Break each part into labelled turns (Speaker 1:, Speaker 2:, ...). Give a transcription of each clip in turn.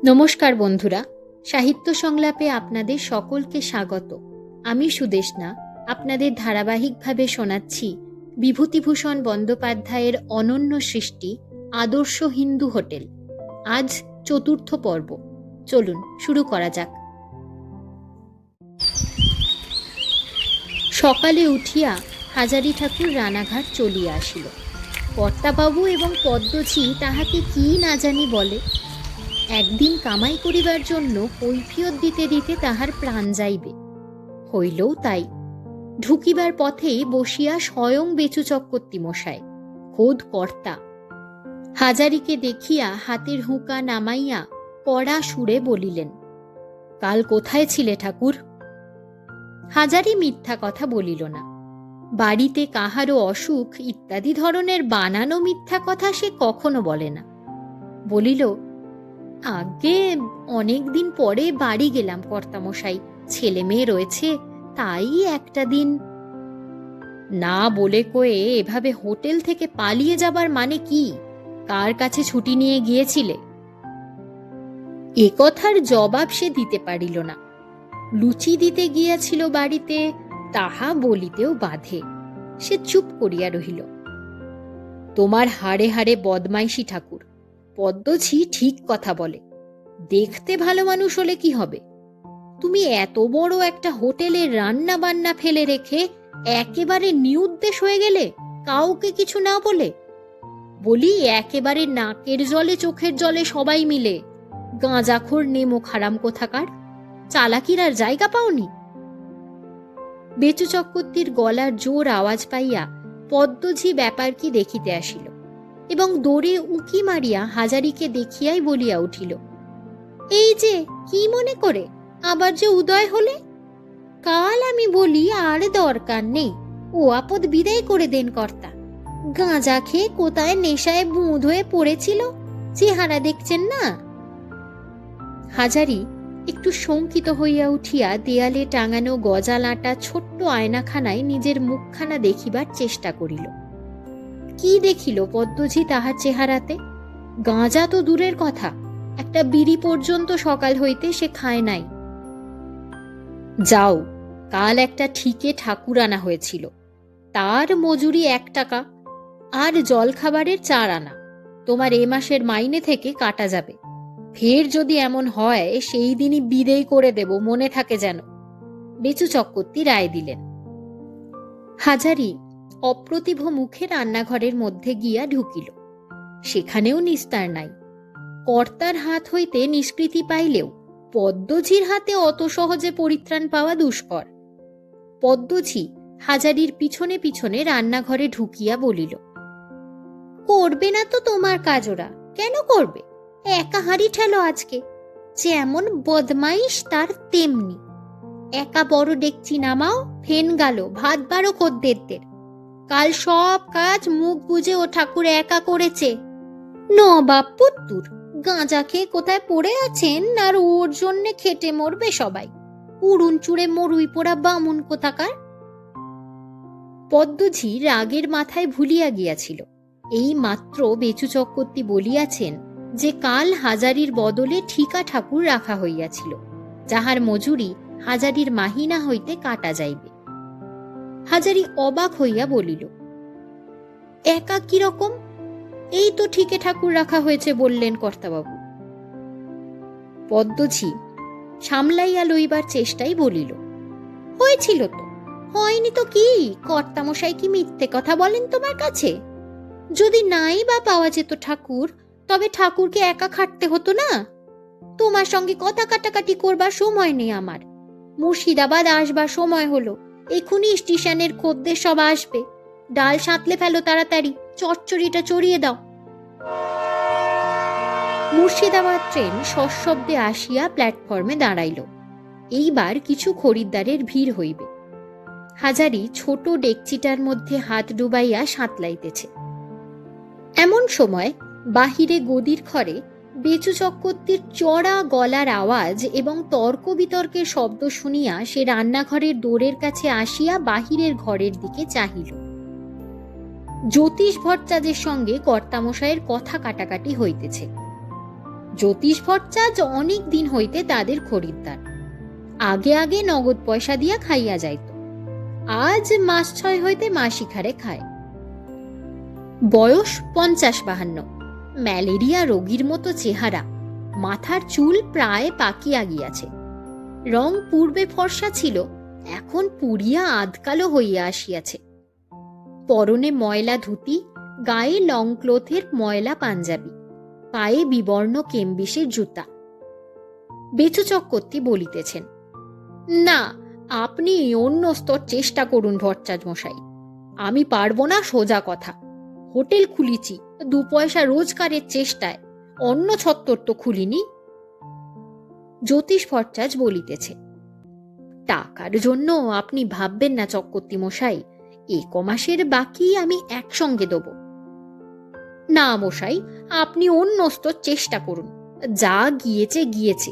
Speaker 1: নমস্কার বন্ধুরা, সাহিত্য সংলাপে আপনাদের সকলকে স্বাগত। আমি সুদেষ্ণা আপনাদের ধারাবাহিকভাবে শোনাচ্ছি বিভূতিভূষণ বন্দ্যোপাধ্যায়ের অনন্য সৃষ্টি আদর্শ হিন্দু হোটেল। আজ চতুর্থ পর্ব। চলুন শুরু করা যাক। সকালে উঠিয়া হাজারি ঠাকুর রানাঘাট চলিয়া আসিল। কর্তাবাবু এবং পদ্মঝি তাহাকে কি না জানি বলে। একদিন কামাই করিবার জন্য কৈফিয়ত দিতে দিতে তাহার প্রাণ যাইবে। হইলও তাই। ঢুকিবার পথেই বসিয়া স্বয়ং বেচু চক্রবর্তী মশাই, খোদ কর্তা। হাজারিকে দেখিয়া হাতের হুঁকা নামাইয়া কড়া সুরে বলিলেন, কাল কোথায় ছিলে ঠাকুর? হাজারি মিথ্যা কথা বলিল না। বাড়িতে কাহারও অসুখ ইত্যাদি ধরনের বানানো মিথ্যা কথা সে কখনো বলে না। বলিল, আগে অনেকদিন পরে বাড়ি গেলাম কর্তামশাই, ছেলে মেয়ে রয়েছে, তাই একটা দিন। না বলে কয়ে এভাবে হোটেল থেকে পালিয়ে যাবার মানে কি? কার কাছে ছুটি নিয়ে গিয়েছিলে? এ কথার জবাব সে দিতে পারিল না। লুচি দিতে গিয়াছিল বাড়িতে, তাহা বলিতেও বাধে। সে চুপ করিয়া রহিল। তোমার হাড়ে হাড়ে বদমাইশি ঠাকুর। পদ্মঝি ঠিক কথা বলে। দেখতে ভালো মানুষ হলে কি হবে? তুমি এত বড় একটা হোটেলে রান্না বান্না ফেলে রেখে একেবারে নিরুদ্দেশ হয়ে গেলে, কাউকে কিছু না বলে। বলি, একেবারে নাকের জলে চোখের জলে সবাই মিলে। গাঁজাখোর নেমো খারাম কোথাকার, চালাকির আর জায়গা পাওনি? বেচু চক্রবর্তীর গলার জোর আওয়াজ পাইয়া পদ্মঝি ব্যাপার কি দেখিতে আসিল এবং দৌড়ে উঁকি মারিয়া হাজারিকে দেখিয়াই বলিয়া উঠিল, এই যে কি মনে করে আবার যে উদয় হলে? কাল আমি বলি আর দরকার নেই, ও আপদ বিদায় করে দেন কর্তা। গাঁজা খেয়ে কোথায় নেশায় বুঁদ হয়ে পড়েছিল, চেহারা দেখছেন না? হাজারি একটু শঙ্কিত হইয়া উঠিয়া দেয়ালে টাঙানো গজালাটা ছোট্ট আয়নাখানায় নিজের মুখখানা দেখিবার চেষ্টা করিল। কি দেখিল পদ্মঝি তাহার চেহারাতে? গাঁজা তো দূরের কথা, একটা বিড়ি পর্যন্ত সকাল হইতে সে খায় নাই। যাও, কাল একটা ঠিকে ঠাকুর আনা হয়েছিল, তার মজুরি 1 টাকা, আর জলখাবারের 4 আনা তোমার এ মাসের মাইনে থেকে কাটা যাবে। ফের যদি এমন হয় সেই দিনই বিদেয় করে দেব, মনে থাকে যেন। বেচু চক্রবর্তী রায় দিলেন। হাজারি অপ্রতিভ মুখে রান্নাঘরের মধ্যে গিয়া ঢুকিল। সেখানেও নিস্তার নাই। কর্তার হাত হইতে নিষ্কৃতি পাইলেও পদ্মঝির হাতে অত সহজে পরিত্রাণ পাওয়া দুষ্কর। পদ্মঝি হাজারির পিছনে পিছনে রান্নাঘরে ঢুকিয়া বলিল, করবে না তো তোমার কাজ ওরা? কেন করবে? একা হাঁড়ি ঠেলো আজকে। যেমন বদমাইশ তার তেমনি। একা বড় ডেকচি নামাও, ফেন গালো, ভাত বারো খদ্দেরদের। কাল সব কাজ মুখ বুজে ও ঠাকুর একা করেছে। নবাব পুত্তুর গাঁজা খেয়ে কোথায় পড়ে আছেন, আর ওর জন্য খেটে মরবে সবাই। উড়ুন চুড়ে মরুই পোড়া বামুন কোথাকার। পদ্মঝি রাগের মাথায় ভুলিয়া গিয়াছিল, এই মাত্র বেচু চক্রবর্তী বলিয়াছেন যে কাল হাজারির বদলে ঠিকা ঠাকুর রাখা হইয়াছিল, যাহার মজুরি হাজারির মাহিনা হইতে কাটা যাইবে। হাজারি অবাক হইয়া বলিল, একা কিরকম? এই তো ঠিকে ঠাকুর রাখা হয়েছে বললেন কর্তাবাবু। পদ্মঝি সামলাইয়া লইবার চেষ্টাই বলিল, হয়েছিল তো। হয়নি তো কি? কর্তামশাই কি মিথ্যে কথা বলেন তোমার কাছে? যদি নাই বা পাওয়া যেত ঠাকুর, তবে ঠাকুরকে একা খাটতে হতো না? তোমার সঙ্গে কথা কাটাকাটি করবার সময় নেই আমার। মুর্শিদাবাদ আসবার সময় হলো, এখুনি স্টেশনের খদ্দের সব আসবে। ডাল সাঁতলে ফেলো তাড়াতাড়ি, চচ্চড়িটা চড়িয়ে দাও। মুর্শিদাবাদ ট্রেন সশব্দে আসিয়া প্ল্যাটফর্মে দাঁড়াইল। এইবার কিছু খরিদ্দারের ভিড় হইবে। হাজারি ছোট ডেকচিটার মধ্যে হাত ডুবাইয়া সাঁতলাইতেছে। এমন সময় বাহিরে গদির ঘরে বেচু চক্রবর্তীর চড়া গলার আওয়াজ এবং তর্ক বিতর্কের শব্দ শুনিয়া সে রান্নাঘরের দোরের কাছে আসিয়া বাহিরের ঘরের দিকে চাহিল। জ্যোতিষ ভট্টাচার্যের সঙ্গে কর্তামশায়ের কথা কাটাকাটি হইতেছে। জ্যোতিষ ভট্টাচার্য অনেক দিন হইতে তাদের খরিদ্দার। আগে আগে নগদ পয়সা দিয়া খাইয়া যাইত, আজ মাস 6 হইতে মাসিক হারে খায়। বয়স 50-52, ম্যালেরিয়া রোগীর মতো চেহারা, মাথার চুল প্রায় পাকিয়া গিয়াছে। রং পূর্বে ফর্সা ছিল, এখন পুড়িয়া আধকালো হইয়া আসিয়াছে। পরনে ময়লা ধুতি, গায়ে লং ক্লোথের ময়লা পাঞ্জাবি, পায়ে বিবর্ণ কেম্বিসের জুতা। বেচু চক্রবর্তী বলিতেছেন, না, আপনি অন্য স্তর চেষ্টা করুন ভট্টাচার্য মশাই, আমি পারবো না, সোজা কথা। হোটেল খুলিছি 2 পয়সা রোজগারের চেষ্টায়, অন্য ছত্তর তো খুলিনি। জ্যোতিষ ভট্টাচার্য বলিতেছে, টাকার জন্য আপনি ভাববেন না চক্রবর্তী মশাই, 1 মাসের বাকি আমি একসঙ্গে দেব। না মশাই, আপনি অন্য স্তর চেষ্টা করুন, যা গিয়েছে গিয়েছে,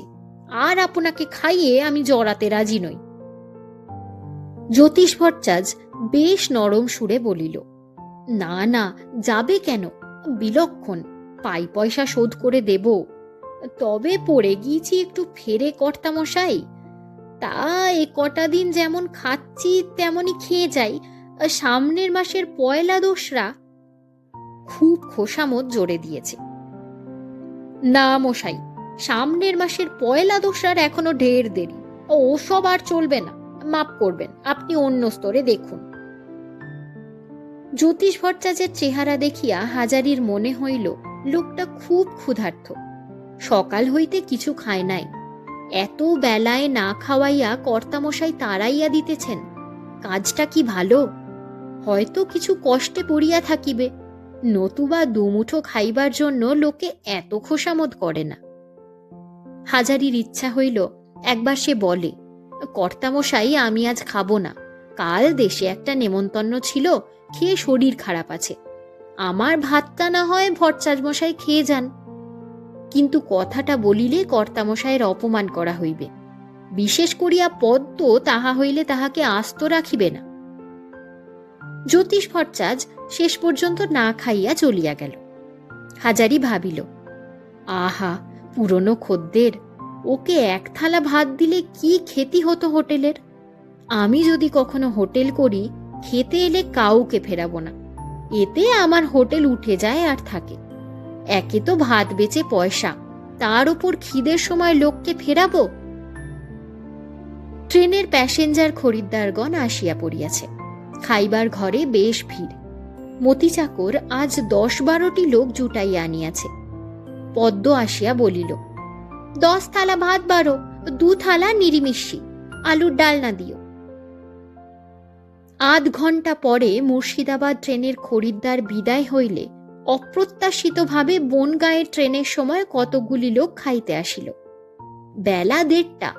Speaker 1: আর আপনাকে খাইয়ে আমি জড়াতে রাজি নই। জ্যোতিষ ভট্টাচার্য বেশ নরম সুরে বলিল, না না, যাবে কেন, বিলক্ষণ, পাই পয়সা শোধ করে দেব। তবে পড়ে গিয়েছি একটু ফেরে কর্তামশাই, তা এ কটা দিন যেমন খাচ্ছি তেমনই খেয়ে যাই, সামনের মাসের 1 খুব খোসামত জোরে দিয়েছে। না মশাই, সামনের মাসের 1 এখনো ঢের দেরি, ওসব আর চলবে না, মাপ করবেন, আপনি অন্য স্তরে দেখুন। জ্যোতিষ ভট্টাচার্যের চেহারা দেখিয়া হাজারির মনে হইল লোকটা খুব ক্ষুধার্ত, সকাল হইতে কিছু খায় নাই। এত বেলায় না খাওয়াইয়া কর্তামশাই তাড়াইয়া দিতেছেন, কাজটা কি ভালো? হয়তো কিছু কষ্টে পড়িয়া থাকিবে, নতুবা 2 মুঠো খাইবার জন্য লোকে এত খোসামত করে না। হাজারির ইচ্ছা হইল একবার সে বলে, কর্তামশাই আমি আজ খাবো না, কাল দেশে একটা নেমন্তন্ন ছিল, খেয়ে শরীর খারাপ আছে, আমার ভাতটা না হয় ভট্টাচার্য মশাই খেয়ে যান। কিন্তু কথাটা বলিলে কর্তামশাইয়ের অপমান করা হইবে, বিশেষ করিয়া পদ্ম তাহা হইলে তাহাকে আস্ত রাখিবে না। জ্যোতিষ ভট্টাচার্য শেষ পর্যন্ত না খাইয়া চলিয়া গেল। হাজারি ভাবিল, আহা, পুরনো খদ্দের, ওকে 1 থালা ভাত দিলে কি খেতি হতো হোটেলের। আমি যদি কখনো হোটেল করি, খেতে এলে কাউকে ফেরাবো না, এতে আমার হোটেল উঠে যায় আর থাকে। একে তো ভাত বেচে পয়সা, তার উপর খিদের সময় লোককে ফেরাবো। ট্রেনের প্যাসেঞ্জার খরিদ্দারগণ আসিয়া পড়িয়াছে, খাইবার ঘরে বেশ ভিড়। মতি চাকর আজ 10-12টি লোক জুটাইয়া আনিয়াছে। পদ্ম আসিয়া বলিল, 10 থালা ভাত বারো, 2 থালা নিরিমিষ্টি, আলুর ডালনা দিও। আধ ঘন্টা পরে মুর্শিদাবাদ ট্রেনের খরিদ্দার বিদায় হইলে অপ্রত্যাশিতভাবে বনগাঁয়ের ট্রেনের সময় কতগুলি লোক খাইতে আসিল। বেলা 1:30,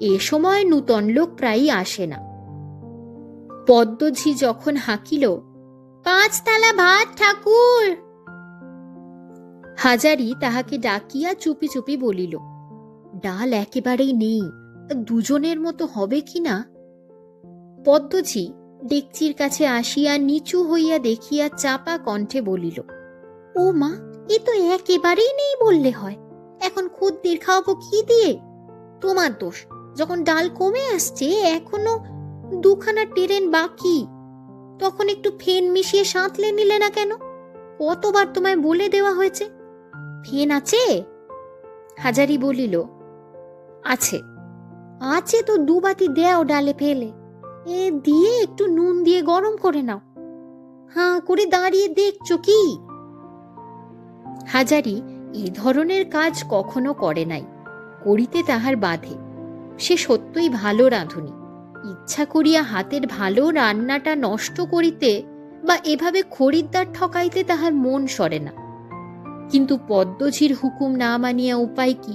Speaker 1: এ সময় নূতন লোক প্রায়ই আসে না। পদ্মঝি যখন হাঁকিল, 5 থালা ভাত ঠাকুর, হাজারি তাহাকে ডাকিয়া চুপি চুপি বলিল, ডাল একেবারেই নেই, 2 জনের মতো হবে কিনা। পদ্মঝি ডেকচির কাছে আসিয়া নিচু হইয়া দেখিয়া চাপা কণ্ঠে বলিল, ও মা, এ তো একেবারেই নেই বললে হয়, এখন খদ্দের খাওয়াবো কি দিয়ে? তোমার দোষ, যখন ডাল কমে আসছে এখনো 2খানা ট্রেন বাকি, তখন একটু ফেন মিশিয়ে সাঁতলে নিলে না কেন? কতবার তোমায় বলে দেওয়া হয়েছে। ফেন আছে? হাজারি বলিল, আছে। আছে তো 2 বাটি দেও ডালে ফেলে, এ দিয়ে একটু নুন দিয়ে গরম করে নাও। হাঁ করে দাঁড়িয়ে দেখছো কি? হাজারি এই ধরনের কাজ কখনো করে নাই, করিতে তাহার বাধে। সে সত্যই ভালো রাঁধুনি, ইচ্ছা করিয়া হাতের ভালো রান্নাটা নষ্ট করিতে বা এভাবে খরিদ্দার ঠকাইতে তাহার মন সরে না। কিন্তু পদ্মঝির হুকুম না মানিয়া উপায় কি?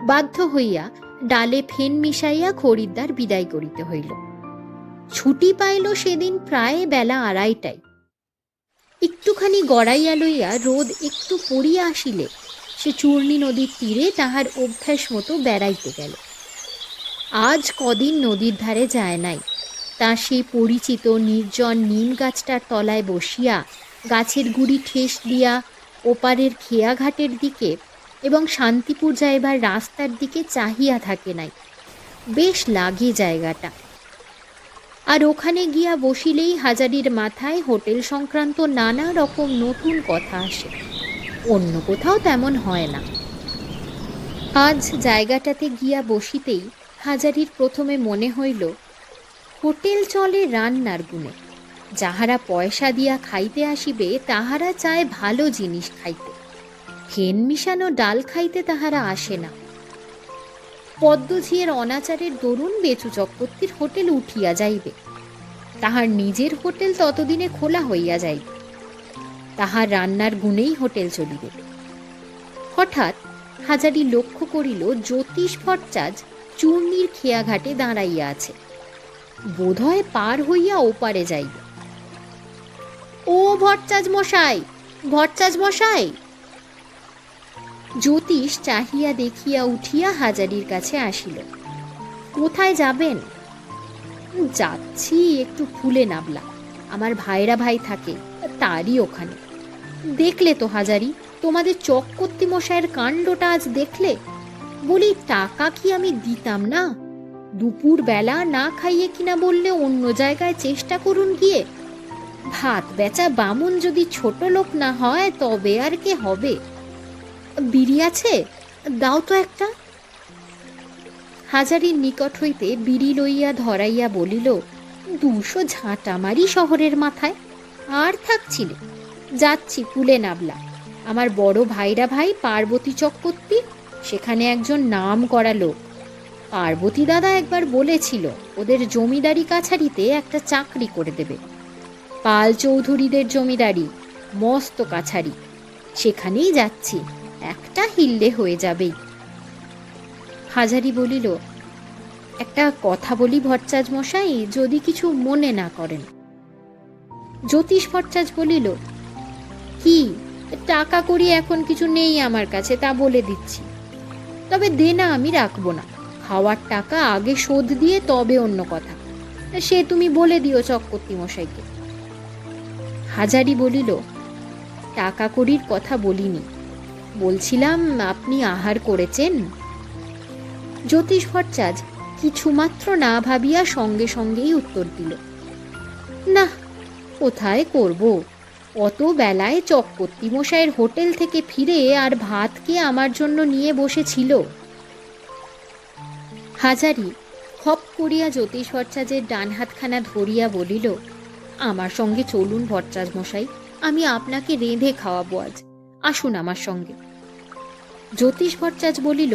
Speaker 1: বাধ্য হইয়া ডালে ফেন মিশাইয়া খরিদ্দার বিদায় করিতে হইল। ছুটি পাইল সেদিন প্রায় বেলা 2:30টায়। একটুখানি গড়াইয়া লইয়া রোদ একটু পড়িয়া আসিলে সে চূর্ণী নদীর তীরে তাহার অভ্যাস মতো বেড়াইতে গেল। আজ কদিন নদীর ধারে যায় নাই। তা সেই পরিচিত নির্জন নিম গাছটার তলায় বসিয়া গাছের গুড়ি ঠেস দিয়া ওপারের খেয়াঘাটের দিকে এবং শান্তিপুর যাইবার রাস্তার দিকে চাহিয়া থাকে নাই। বেশ লাগে জায়গাটা। আর ওখানে গিয়া বসিলেই হাজারির মাথায় হোটেল সংক্রান্ত নানা রকম নতুন কথা আসে। অন্য কোথাও তেমন হয় না। আজ জায়গাটাতে গিয়া বসিতেই হাজারির প্রথমে মনে হইল, হোটেল চলে রান্নার গুণে। যাহারা পয়সা দিয়া খাইতে আসিবে তাহারা চায় ভালো জিনিস খাইতে, ফেন মিশানো ডাল খাইতে তাহারা আসে না। পদ্মঝিয়ের অনাচারের দরুন বেচু চক্রবর্তীর হোটেল উঠিয়া যাইবে, তাহার নিজের হোটেল ততদিনে খোলা হইয়া যাইবে। তাহার রান্নার গুণেই হোটেল চলিবে। হঠাৎ হাজারি লক্ষ্য করিল জ্যোতিষ ভট্টাচ চূর্ণির খেয়াঘাটে দাঁড়াইয়া আছে। বোধহয় পার হইয়া ওপারে যাইবে। ও ভট্টাচ মশাই, ভট্টাচ মশাই! জ্যোতিষ চাহিয়া দেখিয়া উঠিয়া হাজারির কাছে আসিল। কোথায় যাবেন? যাচ্ছি একটু ফুলে নাবলা, আমার ভাইরা ভাই থাকে তারই ওখানে। দেখলে তো হাজারি, তোমাদের চক্রবর্তী মশাইয়ের কাণ্ডটা আজ দেখলে? বলি, টাকা কি আমি দিতাম না? দুপুর বেলা না খাইয়ে কিনা বললে অন্য জায়গায় চেষ্টা করুন গিয়ে। ভাত বেচা বামুন যদি ছোট লোক না হয় তবে আর কে হবে? বিড়ি আছে, দাও তো একটা। হাজারির নিকট হইতে বিড়ি লইয়া ধরাইয়া বলিল, 200 ঝাঁটা মারি শহরের মাথায়, আর থাকছিলে। যাচ্ছি ফুলে নাবলা, আমার বড় ভাইরা ভাই পার্বতী চক্রবর্তী, সেখানে একজন নাম করা লোক। পার্বতী দাদা একবার বলেছিল ওদের জমিদারি কাছারিতে একটা চাকরি করে দেবে। পাল চৌধুরীদের জমিদারি, মস্ত কাছারি, সেখানেই যাচ্ছি, একটা হিল্লে হয়ে যাবেই। হাজারি বলিল, একটা কথা বলি ভট্টাচ মশাই, যদি কিছু মনে না করেন। জ্যোতিষ ভট্টাচ বলিল, কি? টাকা করি এখন কিছু নেই আমার কাছে, তা বলে দিচ্ছি। তবে দেনা আমি রাখবো না, খাওয়ার টাকা আগে শোধ দিয়ে তবে অন্য কথা, সে তুমি বলে দিও চক্রবর্তী মশাইকে। হাজারি বলিল, টাকা করির কথা বলিনি, বলছিলাম আপনি আহার করেছেন? জ্যোতিষ ভট্টাচ কিছুমাত্র না ভাবিয়া সঙ্গে সঙ্গেই উত্তর দিল, না, কোথায় করব? অত বেলায় চক্রবর্তী মশাইয়ের হোটেল থেকে ফিরে আর ভাত কে আমার জন্য নিয়ে বসেছিল। হাজারি খপ করিয়া জ্যোতিষ ভট্টাচের ডান হাতখানা ধরিয়া বলিল, আমার সঙ্গে চলুন ভট্টাচ মশাই, আমি আপনাকে রেঁধে খাওয়াবো আজ, আসুন আমার সঙ্গে। জ্যোতিষ ভট্টাচ বলিল,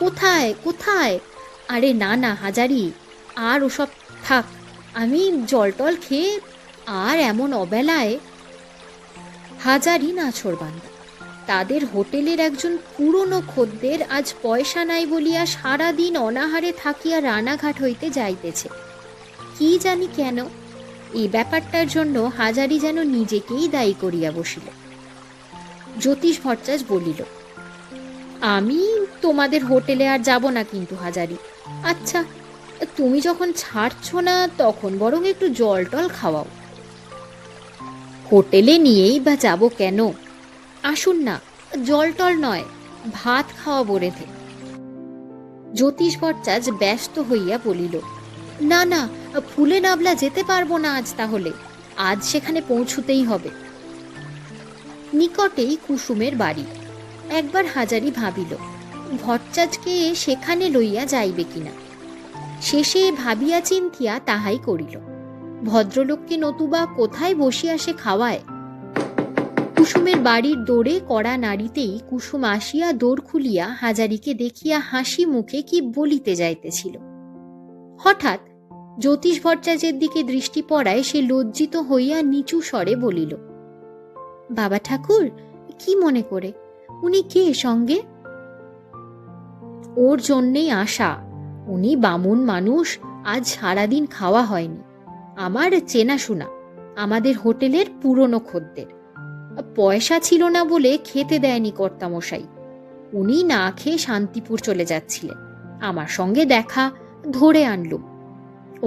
Speaker 1: কোথায় কোথায়? আরে না না হাজারি, আর ওসব থাক, আমি জল টল খেয়ে, আর এমন অবেলায়। হাজারি নাছোড়বান্দা, তাদের হোটেলের একজন পুরনো খদ্দের আজ পয়সা নাই বলিয়া সারাদিন অনাহারে থাকিয়া রানাঘাট হইতে যাইতেছে। কি জানি কেন এই ব্যাপারটার জন্য হাজারি যেন নিজেকেই দায়ী করিয়া বসিল। জ্যোতিষ ভট্টাচ বলিল, আমি তোমাদের হোটেলে আর যাব না কিন্তু হাজারি। আচ্ছা, তুমি যখন ছাড়ছ না তখন বরং একটু জল টল খাওয়াও। হোটেলে নিয়েই বা যাব কেন? আসুন না, জল টল নয়, ভাত খাওয়াবো রেঁধে। জ্যোতিষ ভট্টাচ ব্যস্ত হইয়া বলিল, না না, ফুলে নাবলা যেতে পারবো না আজ, তাহলে আজ সেখানে পৌঁছুতেই হবে। নিকটেই কুসুমের বাড়ি। একবার হাজারি ভাবিল ভট্টাচকে সেখানে লইয়া যাইবে কিনা। শেষে ভাবিয়া চিন্তিয়া তাহাই করিল। ভদ্রলোককে নতুবা কোথায় বসিয়া সে খাওয়ায়। কুসুমের বাড়ির দোরে কড়া নাড়িতেই কুসুম আসিয়া দোর খুলিয়া হাজারিকে দেখিয়া হাসি মুখে কি বলিতে যাইতেছিল। হঠাৎ জ্যোতিষ ভট্টাচের দিকে দৃষ্টি পড়ায় সে লজ্জিত হইয়া নিচু স্বরে বলিল, বাবা ঠাকুর, কি মনে করে? উনি কে সঙ্গে? ওর জন্যেই আশা, উনি বামুন মানুষ, আজ সারাদিন খাওয়া হয়নি, আমার চেনাশোনা, আমাদের হোটেলের পুরনো খদ্দের। পয়সা ছিল না বলে খেতে দেয়নি কর্তামশাই, উনি না খেয়ে শান্তিপুর চলে যাচ্ছিলেন, আমার সঙ্গে দেখা, ধরে আনলুম।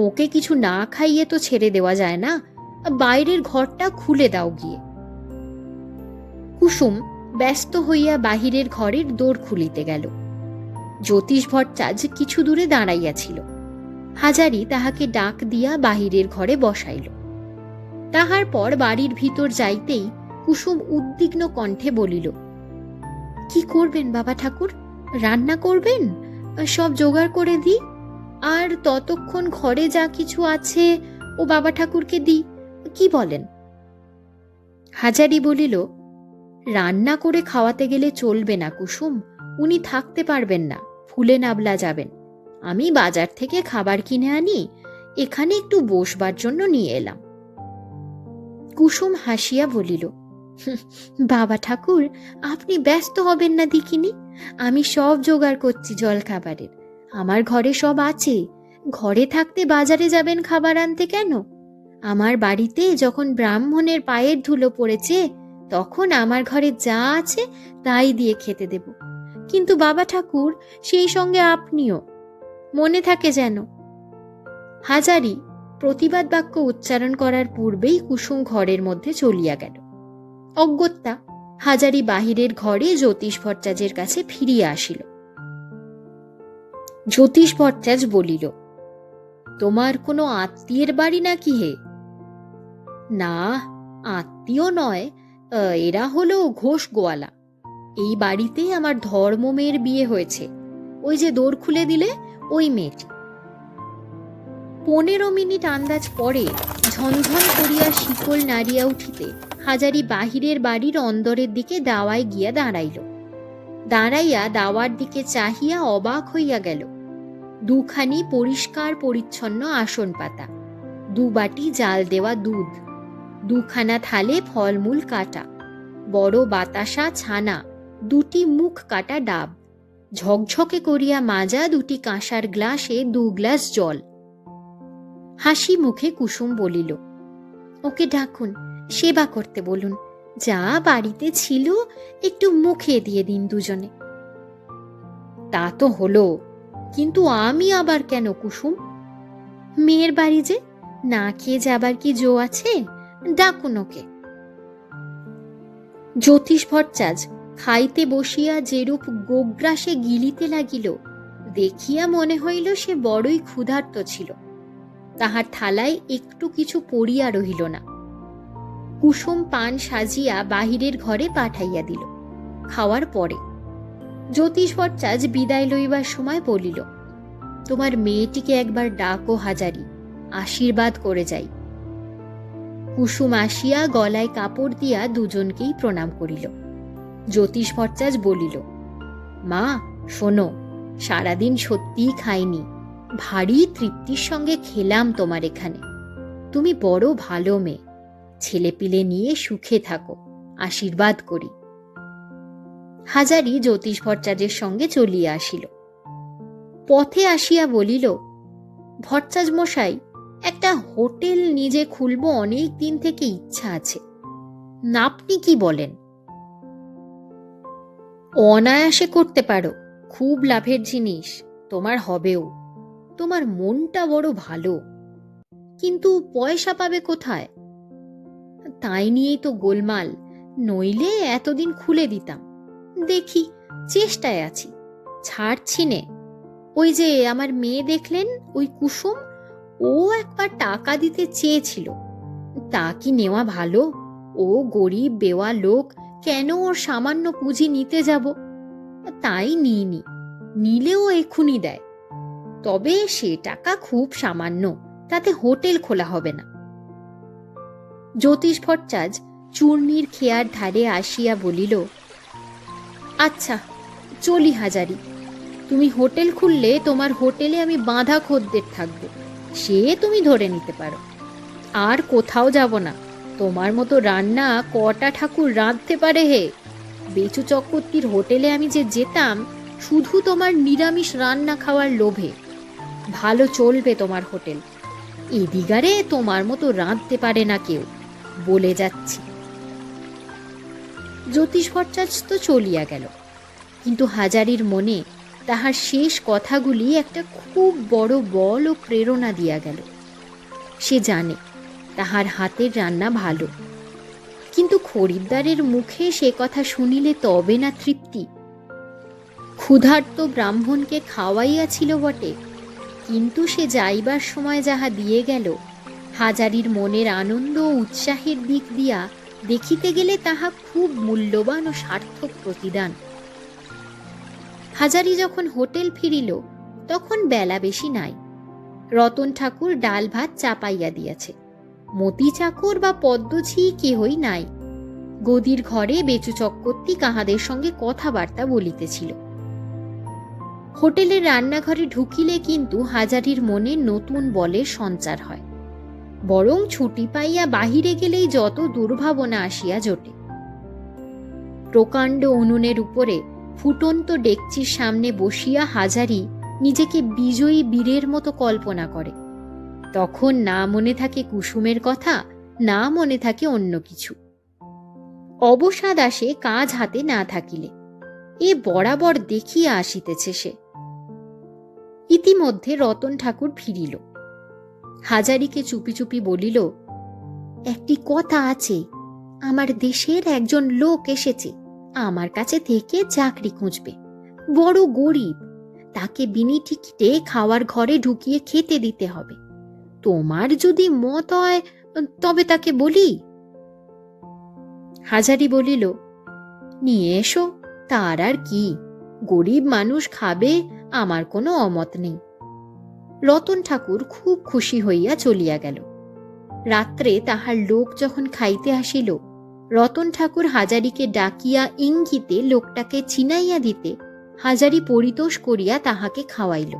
Speaker 1: ওকে কিছু না খাইয়ে তো ছেড়ে দেওয়া যায় না, বাইরের ঘরটা খুলে দাও গিয়ে। কুসুম ব্যস্ত হইয়া বাহিরের ঘরের দোর খুলিতে গেল। জ্যোতিষ ভট্টাচার্য কিছু দূরে দাঁড়াইয়াছিল। হাজারি তাহাকে ডাক দিয়া বাহিরের ঘরে বসাইল। তাহার পর বাড়ির ভিতর যাইতেই কুসুম উদ্বিগ্ন কণ্ঠে বলিল, কি করবেন বাবা ঠাকুর? রান্না করবেন? সব জোগাড় করে দিই, আর ততক্ষণ ঘরে যা কিছু আছে ও বাবা ঠাকুরকে দিই, কি বলেন? হাজারি বলিল, রান্না করে খাওয়াতে গেলে চলবে না কুসুম, উনি থাকতে পারবেন না, ফুলে নাবলা যাবেন। আমি বাজার থেকে খাবার কিনে আনি, এখানে একটু বসবার জন্য নিয়ে এলাম। কুসুম হাসিয়া বলিল, বাবা ঠাকুর, আপনি ব্যস্ত হবেন না দেখিনি, আমি সব জোগাড় করছি জল খাবারের। আমার ঘরে সব আছে, ঘরে থাকতে বাজারে যাবেন খাবার আনতে কেন? আমার বাড়িতে যখন ব্রাহ্মণের পায়ের ধুলো পড়েছে, তখন আমার ঘরে যা আছে তাই দিয়ে খেতে দেব। কিন্তু বাবা ঠাকুর, সেই সঙ্গে আপনিও, মনে থাকে যেন। হাজারি প্রতিবাদ বাক্য উচ্চারণ করার পূর্বেই কুসুম ঘরের মধ্যে চলিয়া গেল। অগত্যা হাজারি বাহিরের ঘরে জ্যোতিষ ভট্টাচার্যের কাছে ফিরিয়া আসিল। জ্যোতিষ ভট্টাচার্য বলিল, তোমার কোনো আত্মীয়ের বাড়ি নাকি হে? না, আত্মীয় নয়, এরা হলো ঘোষ গোয়ালা। এই বাড়িতে আমার ধর্ম মেয়ের বিয়ে হয়েছে, ওই যে দোর খুলে দিলে ওই মেয়েটি। 15 মিনিট আন্দাজ পরে ঝনঝন করিয়া শিকল নাড়িয়া উঠিতে হাজারি বাহিরের বাড়ির অন্দরের দিকে দাওয়ায় গিয়া দাঁড়াইল। দাঁড়াইয়া দাওয়ার দিকে চাহিয়া অবাক হইয়া গেল। দুখানি পরিষ্কার পরিচ্ছন্ন আসন পাতা, 2 বাটি জাল দেওয়া দুধ, 2খানা থালে ফলমূল কাটা, বড় বাতাসা ছানা, 2টি মুখ কাটা ডাব, ঝকঝকে করিয়া মাজা 2টি কাঁসার গ্লাসে 2 গ্লাস জল। হাসি মুখে কুসুম বলিল, ওকে ডাকুন, সেবা করতে বলুন, যা বাড়িতে ছিল একটু মুখে দিয়ে দিন দুজনে। তা তো হলো, কিন্তু আমি আবার কেন কুসুম? মেয়ের বাড়ি যে, না খেয়ে যাবার কি জো আছে? ডাকুন ওকে। জ্যোতিষ ভট্টাচার্য খাইতে বসিয়া যেরূপ গোগ্রাসে গিলিতে লাগিল, দেখিয়া মনে হইল সে বড়ই ক্ষুধার্ত ছিল। তাহার থালায় একটু কিছু পড়িয়া রহিল না। কুসুম পান সাজিয়া বাহিরের ঘরে পাঠাইয়া দিল। খাওয়ার পরে জ্যোতিষ ভট্টাচার্য বিদায় লইবার সময় বলিল, তোমার মেয়েটিকে একবার ডাকো হাজারি, আশীর্বাদ করে যাই। কুসুম আসিয়া গলায় কাপড় দিয়া দুজনকেই প্রণাম করিল। জ্যোতিষ ভট্টাচার্য বলিল, মা শোনো, সারাদিন সত্যিই খাইনি, ভারী তৃপ্তির সঙ্গে খেলাম তোমার এখানে। তুমি বড় ভালো মেয়ে, ছেলেপিলে নিয়ে সুখে থাকো, আশীর্বাদ করি। হাজারি জ্যোতিষ ভট্টাচার্যের সঙ্গে চলিয়া আসিল। পথে আসিয়া বলিল, ভট্টাচার্য মশাই, একটা হোটেল নিজে খুলব অনেক দিন থেকে ইচ্ছা আছে। আপনি কি বলেন? অনায়াসে করতে পারো, খুব লাভের জিনিস, তোমার হবেও। তোমার মনটা বড় ভালো, কিন্তু পয়সা পাবে কোথায়? তাই নিয়েই তো গোলমাল, নইলে এতদিন খুলে দিতাম। দেখি, চেষ্টায় আছি, ছাড়ছি নে। ওই যে আমার মেয়ে দেখলেন, ওই কুসুম, ও একবার টাকা দিতে চেয়েছিল। তা কি নেওয়া ভালো? ও গরিব বেওয়া লোক, কেন ওর সামান্য পুঁজি নিতে যাব? তাই নিইনি, নিলেও এক্ষুনি দেয়। তবে সে টাকা খুব সামান্য, তাতে হোটেল খোলা হবে না। জ্যোতিষ ভট্টাচার্য চূর্ণির খেয়ার ধারে আসিয়া বলিল, আচ্ছা চলি হাজারি, তুমি হোটেল খুললে তোমার হোটেলে আমি বাঁধা খদ্দের থাকবো, সে তুমি ধরে নিতে পারো। আর কোথাও যাব না, তোমার মতো রান্না কটা ঠাকুর রাঁধতে পারে হে? বেচু চক্রবর্তীর হোটেলে আমি যে যেতাম শুধু তোমার নিরামিষ রান্না খাওয়ার লোভে। ভালো চলবে তোমার হোটেল, এদিগারে তোমার মতো রাঁধতে পারে না কেউ, বলে যাচ্ছি। জ্যোতিষ ভট্টাচার্য তো চলিয়া গেল, কিন্তু হাজারির মনে তাহার শেষ কথাগুলি একটা খুব বড় বল ও প্রেরণা দিয়া গেল। সে জানে তাহার হাতের রান্না ভালো, কিন্তু খরিদ্দারের মুখে সে কথা শুনিলে তবে না তৃপ্তি। ক্ষুধার্ত ব্রাহ্মণকে খাওয়াইয়াছিল বটে, কিন্তু সে যাইবার সময় যাহা দিয়ে গেল, হাজারির মনের আনন্দ ও উৎসাহের দিক দিয়া দেখিতে গেলে তাহা খুব মূল্যবান ও সার্থক প্রতিদান। হাজারি যখন হোটেল ফিরিল তখন বেলা বেশি নাই। রতন ঠাকুর ডাল ভাত চাপাইয়া দিয়াছে। মতি চাকর বা পদ্মঝি কেহই নাই। গদির ঘরে বেচু চক্রবর্তী কাহাদের সঙ্গে কথাবার্তা বলিতেছিল। হোটেলের রান্নাঘরে ঢুকিলে কিন্তু হাজারির মনে নতুন বলের সঞ্চার হয়, বরং ছুটি পাইয়া বাহিরে গেলেই যত দুর্ভাবনা আসিয়া জোটে। প্রকাণ্ড উনুনের উপরে ফুটন্ত ডেকচির সামনে বসিয়া হাজারি নিজেকে বিজয়ী বীরের মতো কল্পনা করে। তখন না মনে থাকে কুসুমের কথা, না মনে থাকে অন্য কিছু। অবসাদ আসে কাজ হাতে না থাকিলে, এ বরাবর দেখিয়া আসিতেছে সে। ইতিমধ্যে রতন ঠাকুর ফিরিল। হাজারিকে চুপি চুপি বলিল, একটি কথা আছে, আমার দেশের একজন লোক এসেছে আমার কাছে থেকে চাকরি খুঁজবে, বড় গরিব, তাকে বিনি টিকিটে খাওয়ার ঘরে ঢুকিয়ে খেতে দিতে হবে। তোমার যদি মত হয় তবে তাকে বলি। হাজারি বলিল, নিয়ে এসো, তার আর কি, গরিব মানুষ খাবে, আমার কোনো অমত নেই। রতন ঠাকুর খুব খুশি হইয়া চলিয়া গেল। রাত্রে তাহার লোক যখন খাইতে আসিল, রতন ঠাকুর হাজারিকে ডাকিয়া ইঙ্গিতে লোকটাকে চিনাইয়া দিতে হাজারি পরিতোষ করিয়া তাহাকে খাওয়াইল।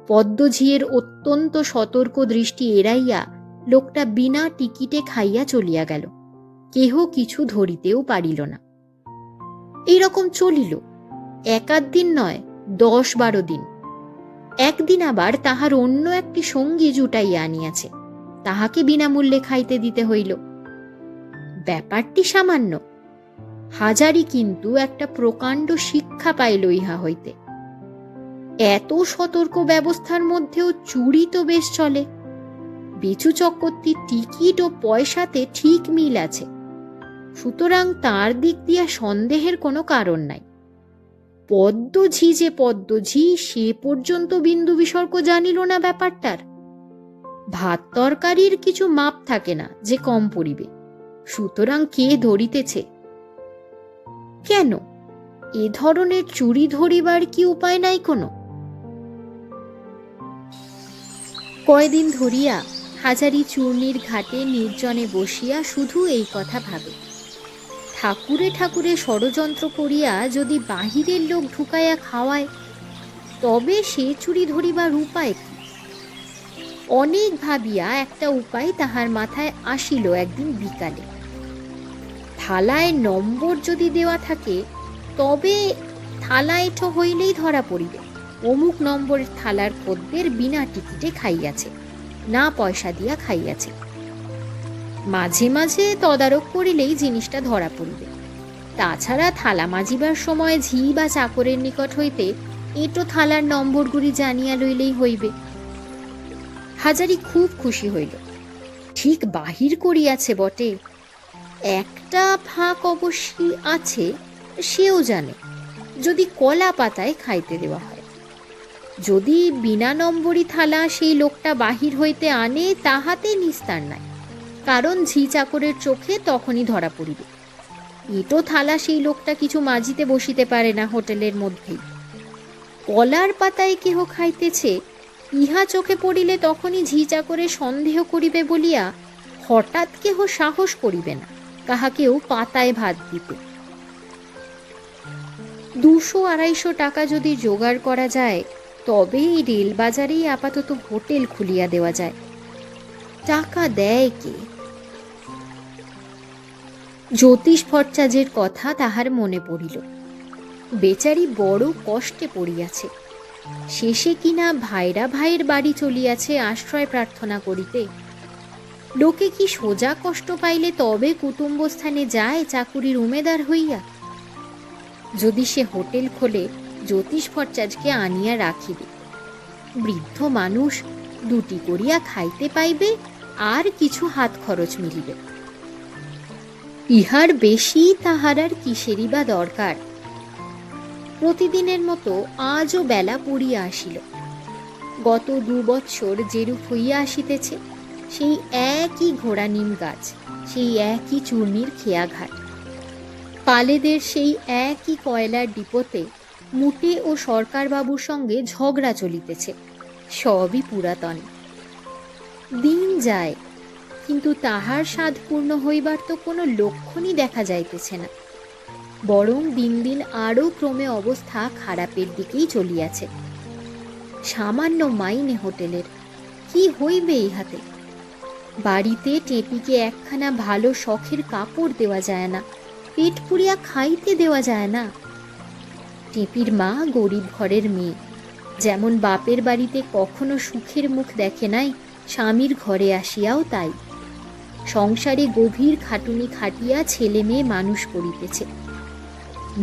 Speaker 1: পদ্মঝিয়ের অত্যন্ত সতর্ক দৃষ্টি এড়াইয়া লোকটা বিনা টিকিটে খাইয়া চলিয়া গেল। কেহ কিছু ধরিতেও পারিল না। এইরকম চলিল একাধ দিন নয়, 10-12 দিন। একদিন আবার তাহার অন্য একটি সঙ্গী জুটাইয়া আনিয়াছে, তাহাকে বিনামূল্যে খাইতে দিতে হইল। ব্যাপারটি সামান্য, হাজারি কিন্তু একটা প্রকাণ্ড শিক্ষা পাইল ইহা হইতে। এত সতর্ক ব্যবস্থার মধ্যেও চুরি তো বেশ চলে। বেচু চক্রবর্তীর টিকিট ও পয়সাতে ঠিক মিল আছে, সুতরাং তার দিক দিয়া সন্দেহের কোনো কারণ নাই। পদ্মঝি যে পদ্মঝি সে পর্যন্ত বিন্দু বিসর্গ জানিল না ব্যাপারটার। ভাত তরকারির কিছু মাপ থাকে না যে কম পড়িবে, সুতরাং কে ধরিতেছে? কেন এ ধরনের চুরি ধরিবার কি উপায় নাই কোনো? কয়দিন ধরিয়া হাজারি চূর্ণির ঘাটে নির্জনে বসিয়া শুধু এই কথা ভাবে, ঠাকুরে ঠাকুরে ষড়যন্ত্র করিয়া যদি বাহিরের লোক ঢুকাইয়া খাওয়ায়, তবে সে চুরি ধরিবার উপায় কি? অনেক ভাবিয়া একটা উপায় তাহার মাথায় আসিল একদিন বিকালে। থালায় নম্বর যদি দেওয়া থাকে, তবে থালা এঁঠো হইলেই ধরা পড়িবে অমুক নম্বরের থালার খদ্দের বিনা টিকিটে খাইয়াছে, না পয়সা দিয়া খাইয়াছে। মাঝে মাঝে তদারক করিলেই জিনিসটা ধরা পড়িবে। তাছাড়া থালা মাজিবার সময় ঝি বা চাকরের নিকট হইতে এঁটো থালার নম্বরগুলি জানিয়া লইলেই হইবে। হাজারি খুব খুশি হইল, ঠিক বাহির করিয়াছে বটে। একটা ফাঁক অবশ্যই আছে, সেও জানে, যদি কলা পাতায় খাইতে দেওয়া হয়। যদি বিনা নম্বরী থালা সেই লোকটা বাহির হইতে আনে, তাহাতে নিস্তার নাই, কারণ ঝি চাকরের চোখে তখনই ধরা পড়িবে। এটো থালা সেই লোকটা কিছু মাজিতে বসিতে পারে না হোটেলের মধ্যেই। কলার পাতায় কেহ খাইতেছে, ইহা চোখে পড়িলে তখনই ঝি চাকরে সন্দেহ করিবে বলিয়া হঠাৎ কেহ সাহস করিবে না কাহাকেও পাতায় ভাত দিতে। 200-250 টাকা যদি জোগাড় করা যায়, তবে এই রেল বাজারেই আপাতত হোটেল খুলিয়া দেওয়া যায়। টাকা দেয় কে? জ্যোতিষ ভট্টাচার্যের কথা তাহার মনে পড়িল। বেচারি বড় কষ্টে পড়িয়াছে, শেষে কিনা ভাইরা ভাইয়ের বাড়ি চলিয়াছে আশ্রয় প্রার্থনা করিতে। লোকে কি সোজা কষ্ট পাইলে তবে কুটুম্বস্থানে যায় চাকুরির উমেদার হইয়া? যদি সে হোটেল খোলে, জ্যোতিষ ভট্টাচার্যকে আনিয়া রাখিবে। বৃদ্ধ মানুষ, 2টি করিয়া খাইতে পাইবে, আর কিছু হাত খরচ মিলিবে। ইহার বেশি তাহার আর কিসেরই বা দরকার। প্রতিদিনের মতো আজও বেলা পড়িয়া আসিল। গত 2 বৎসর যেরূপ হইয়া আসিতেছে, সেই একই ঘোড়া নিম গাছ, সেই একই চূর্ণির খেয়াঘাট, পালেদের সেই একই কয়লার ডিপোতে মুটে ও সরকারবাবুর সঙ্গে ঝগড়া চলিতেছে, সবই পুরাতন। দিন যায়, কিন্তু তাহার স্বাদ পূর্ণ হইবার তো কোনো লক্ষণই দেখা যাইতেছে না, বরং দিন দিন আরও ক্রমে অবস্থা খারাপের দিকেই চলিয়াছে। সামান্য মাইনে হোটেলের, কি হইবে ইহাতে? বাড়িতে টেপিকে একখানা ভালো শখের কাপড় দেওয়া যায় না, পেট পুরিয়া খাইতে দেওয়া যায় না। টেপির মা গরিব ঘরের মেয়ে, যেমন বাপের বাড়িতে কখনো সুখের মুখ দেখে নাই, স্বামীর ঘরে আসিয়াও তাই। সংসারে গভীর খাটুনি খাটিয়া ছেলে মেয়ে মানুষ করিতেছে।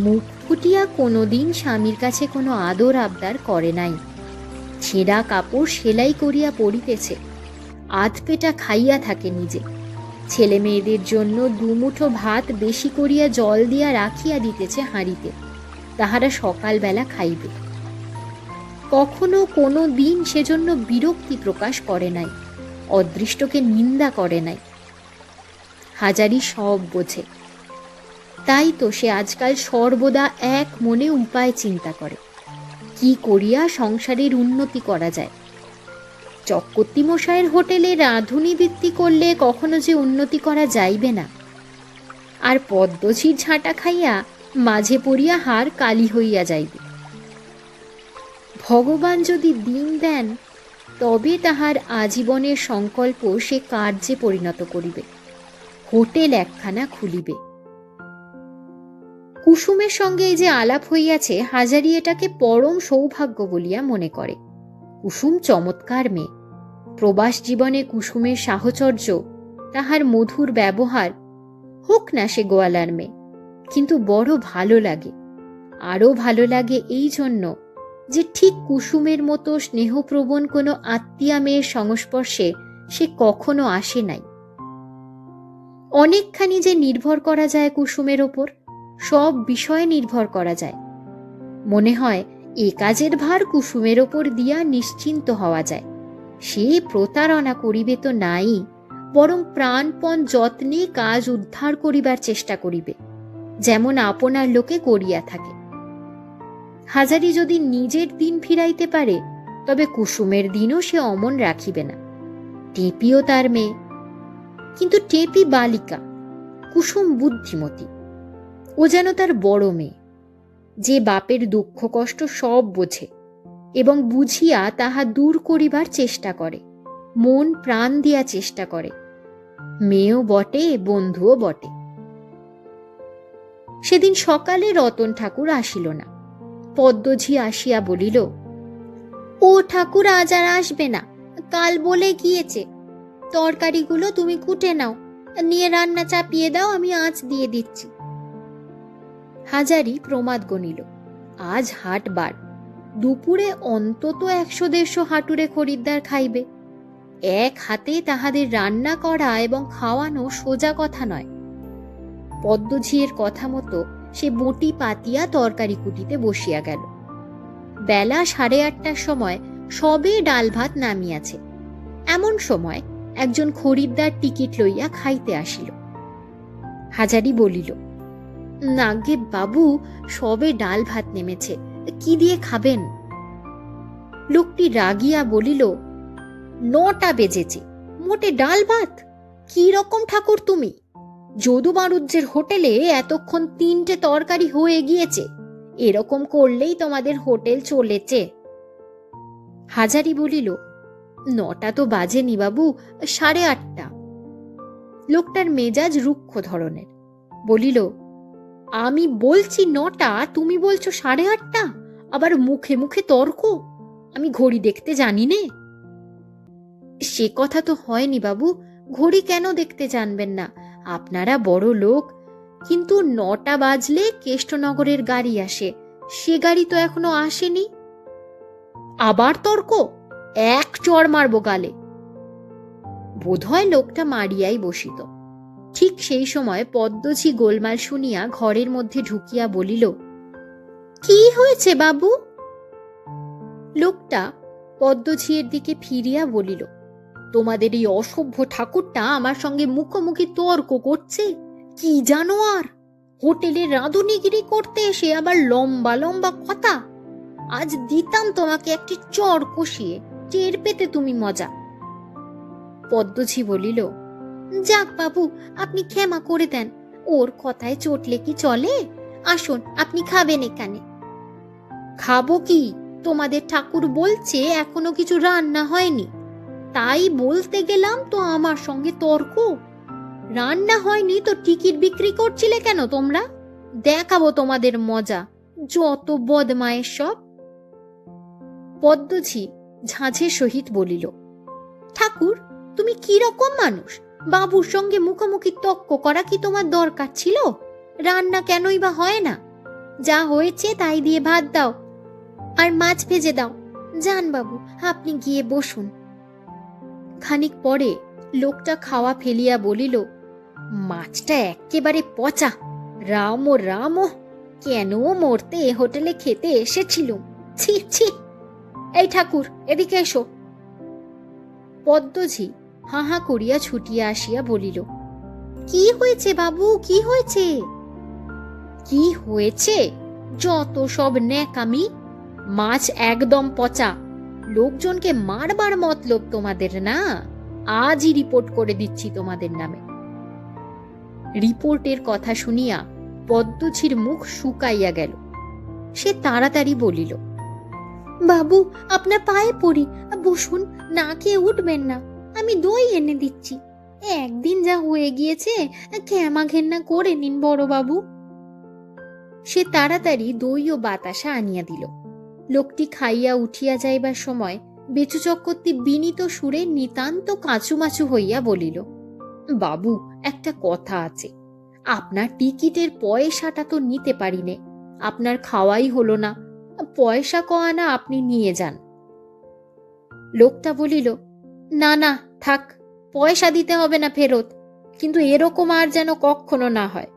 Speaker 1: মুখ ফুটিয়া কোনোদিন স্বামীর কাছে কোনো আদর আবদার করে নাই। ছেঁড়া কাপড় সেলাই করিয়া পরিতেছে, আধপেটা খাইয়া থাকে নিজে। ছেলে মেয়েদের জন্য 2 মুঠো ভাত বেশি করিয়া জল দিয়া রাখিয়া দিতেছে হাঁড়িতে, তাহারা সকালবেলা খাইবে। কখনো কোনো দিন সেজন্য বিরক্তি প্রকাশ করে নাই, অদৃষ্টকে নিন্দা করে নাই। হাজারি সব বোঝে, তাই তো সে আজকাল সর্বদা এক মনে উপায় চিন্তা করে, কি করিয়া সংসারের উন্নতি করা যায়। চক্রবর্তী মশাইয়ের হোটেলে রাঁধুনি বৃত্তি করলে কখনো যে উন্নতি করা যাইবে না, আর পদ্মঝির ঝাঁটা খাইয়া মাঝে পড়িয়া হাড় কালি হইয়া যাইবে। ভগবান যদি দিন দেন, তবে তাহার আজীবনের সংকল্প সে কার্যে পরিণত করিবে, হোটেল একখানা খুলিবে। কুসুমের সঙ্গে এই যে আলাপ হইয়াছে, হাজারি এটাকে পরম সৌভাগ্য বলিয়া মনে করে। কুসুম চমৎকার মেয়ে। প্রবাস জীবনে কুসুমের সাহচর্য, তাহার মধুর ব্যবহার, হোক না সে গোয়ালার মেয়ে, কিন্তু বড় ভালো লাগে। আরও ভালো লাগে এই জন্য যে ঠিক কুসুমের মতো স্নেহপ্রবণ কোনো আত্মীয়া মেয়ের সংস্পর্শে সে কখনো আসে নাই। অনেকখানি যে নির্ভর করা যায় কুসুমের ওপর, সব বিষয়ে নির্ভর করা যায়। মনে হয় এ কাজের ভার কুসুমের ওপর দিয়া নিশ্চিন্ত হওয়া যায়। সে প্রতারণা করিবে তো নাই, বরং প্রাণপণ যত্নে কাজ উদ্ধার করিবার চেষ্টা করিবে, যেমন আপনার লোকে করিয়া থাকে। হাজারি যদি নিজের দিন ফিরাইতে পারে, তবে কুসুমের দিনও সে অমন রাখিবে না। টেপিও তার মেয়ে, কিন্তু টেপি বালিকা, কুসুম বুদ্ধিমতী। ও যেন তার বড় মেয়ে, যে বাপের দুঃখ কষ্ট সব বোঝে এবং বুঝিয়া তাহা দূর করিবার চেষ্টা করে, মন প্রাণ দিয়া চেষ্টা করে। মেয়েও বটে, বন্ধুও বটে। সেদিন সকালে রতন ঠাকুর আসিল না। পদ্মঝি আসিয়া বলিল, ও ঠাকুর আজ আর আসবে না, কাল বলে গিয়েছে। তরকারিগুলো তুমি কুটে নাও, নিয়ে রান্না চাপিয়ে দাও, আমি আঁচ দিয়ে দিচ্ছি। হাজারি প্রমাদ গণিল, আজ হাটবার, দুপুরে অন্তত 100-150 হাঁটুরে খরিদ্দার খাইবে। এক হাতে তাহাদের রান্না করা এবং খাওয়ানো সোজা কথা নয়। পদ্মঝিয়ের কথা মতো সে বটি পাতিয়া তরকারি কুটিতে বসিয়া গেল। বেলা 8:30টার সময় সবে ডাল ভাত নামিয়াছে। এমন সময় একজন খরিদ্দার টিকিট লইয়া খাইতে আসিল। হাজারি বলিল, নাগে বাবু, সবে ডাল ভাত নেমেছে, কি দিয়ে খাবেন? লোকটি রাগিয়া বলিল, 9টা বেজেছে, মোটে ডাল ভাত? কি রকম ঠাকুর তুমি? যদু বাণুজ্যের হোটেলে এতক্ষণ 3টে তরকারি হয়ে গিয়েছে, এরকম করলেই তোমাদের হোটেল চলেছে। হাজারি বলিল, 9টা তো বাজেনি বাবু, 8:30। লোকটার মেজাজ রুক্ষ ধরনের, বলিল, আমি বলছি 9টা, তুমি বলছো 8:30, আবার মুখে মুখে তর্ক। আমি ঘড়ি দেখতে জানি নে? সে কথা তো হয়নি বাবু, ঘড়ি কেন দেখতে জানবেন না? আপনারা বড় লোক, কিন্তু 9টা বাজলে কেষ্টনগরের গাড়ি আসে, সে গাড়ি তো এখনো আসেনি। আবার তর্ক? এক চড় মারবো গালে। বোধহয় লোকটা মারিয়াই বসিত। ঠিক সেই সময় পদ্মঝি গোলমাল শুনিয়া ঘরের মধ্যে ঢুকিয়া বলিল, কি হয়েছে বাবু? লোকটা পদ্মঝির দিকে ফিরিয়া বলিল, তোমাদের এই অসভ্য ঠাকুরটা আমার সঙ্গে মুখোমুখি তর্ক করছে। কি জানো আর, হোটেলে রাঁধুনিগিরি করতে এসে আবার লম্বা লম্বা কথা। আজ দিতাম তোমাকে একটি চড় কষিয়ে, টের পেতে তুমি মজা। পদ্মঝি বলিল, যাক বাবু, আপনি ক্ষমা করে দেন, ওর কথায় চটলে কি চলে? আসুন, আপনি খাবেন এখানে। খাবো কি? তোমাদের ঠাকুর বলছে এখনো কিছু রান্না হয়নি, তাই বলতে গেলাম তো আমার সঙ্গে তর্ক। রান্না হয়নি তো টিকিট বিক্রি করছিলে কেন তোমরা? দেখাবো তোমাদের মজা, যত বদমায়ের সব। পদ্মঝি ঝাঁঝের সহিত বলিল, ঠাকুর, তুমি কি রকম মানুষ? বাবুর সঙ্গে মুখোমুখি তর্ক করা কি তোমার দরকার ছিল? রান্না কেনই বা হয় না? যা হয়েছে তাই দিয়ে ভাত দাও আর মাছ ভেজে দাও। যান বাবু, আপনি গিয়ে বসুন। খানিক পরে লোকটা খাওয়া ফেলিয়া বলিল, মাছটা একেবারে পচা। রাম ও রাম, কেন মরতে এ হোটেলে খেতে এসেছিল? ছি ছি। এই ঠাকুর, এদিকে এসো। পদ্মঝি হাঁ হাঁ করিয়া ছুটিয়া আসিয়া বলিল, কি হয়েছে বাবু, কি হয়েছে? কি হয়েছে? যত সব ন্যাকামি। মাছ একদম পচা। লোকজনকে মারবার মতলব তোমাদের না? আজই রিপোর্ট করে দিচ্ছি তোমাদের নামে। রিপোর্টের কথা শুনিয়া পদ্মঝির মুখ শুকাইয়া গেল। সে তাড়াতাড়ি বলিল, বাবু, আপনার পায়ে পড়ি, বসুন, না খেয়ে উঠবেন না। আমি দই এনে দিচ্ছি। একদিন যা হয়ে গিয়েছে, ক্ষমা ঘেন্না করে নিন বড় বাবু। সে তাড়াতাড়ি দই ও বাতাসা আনিয়া দিল। লোকটি খাইয়া উঠিয়া যাইবার সময় বেচু চক্রবর্তী বিনীত সুরে নিতান্ত কাঁচুমাচু হইয়া বলিল, বাবু, একটা কথা আছে। আপনার টিকিটের পয়সাটা তো নিতে পারিনে, আপনার খাওয়াই হলো না। পয়সা কয়ানা আপনি নিয়ে যান। লোকটা বলিল, না না, থাক, পয়সা দিতে হবে না ফেরত, কিন্তু এরকম আর যেন কখনো না হয়।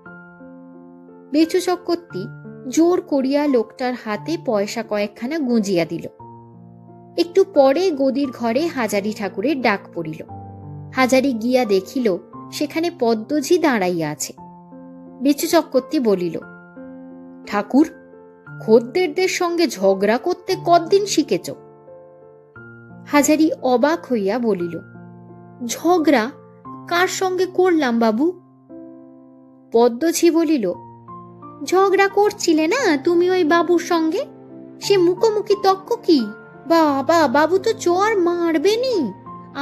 Speaker 1: বেচু চক্রবর্তী জোর করিয়া লোকটার হাতে পয়সা কয়েকখানা গুঁজিয়া দিল। একটু পরে গদির ঘরে হাজারি ঠাকুরের ডাক পড়িল। হাজারি গিয়া দেখিল সেখানে পদ্মঝি দাঁড়াইয়া আছে। বেচু চক্রবর্তী বলিল, ঠাকুর, খদ্দেরদের সঙ্গে ঝগড়া করতে কতদিন শিখেছ? হাজারি অবাক হইয়া বলিল, ঝগড়া কার সঙ্গে করলাম বাবু? পদ্মঝি বলিল, ঝগড়া করছিলে না তুমি ওই বাবুর সঙ্গে? সে মুখোমুখি তর্ক কি? বাবা, বাবু তো চোর মারবেনি।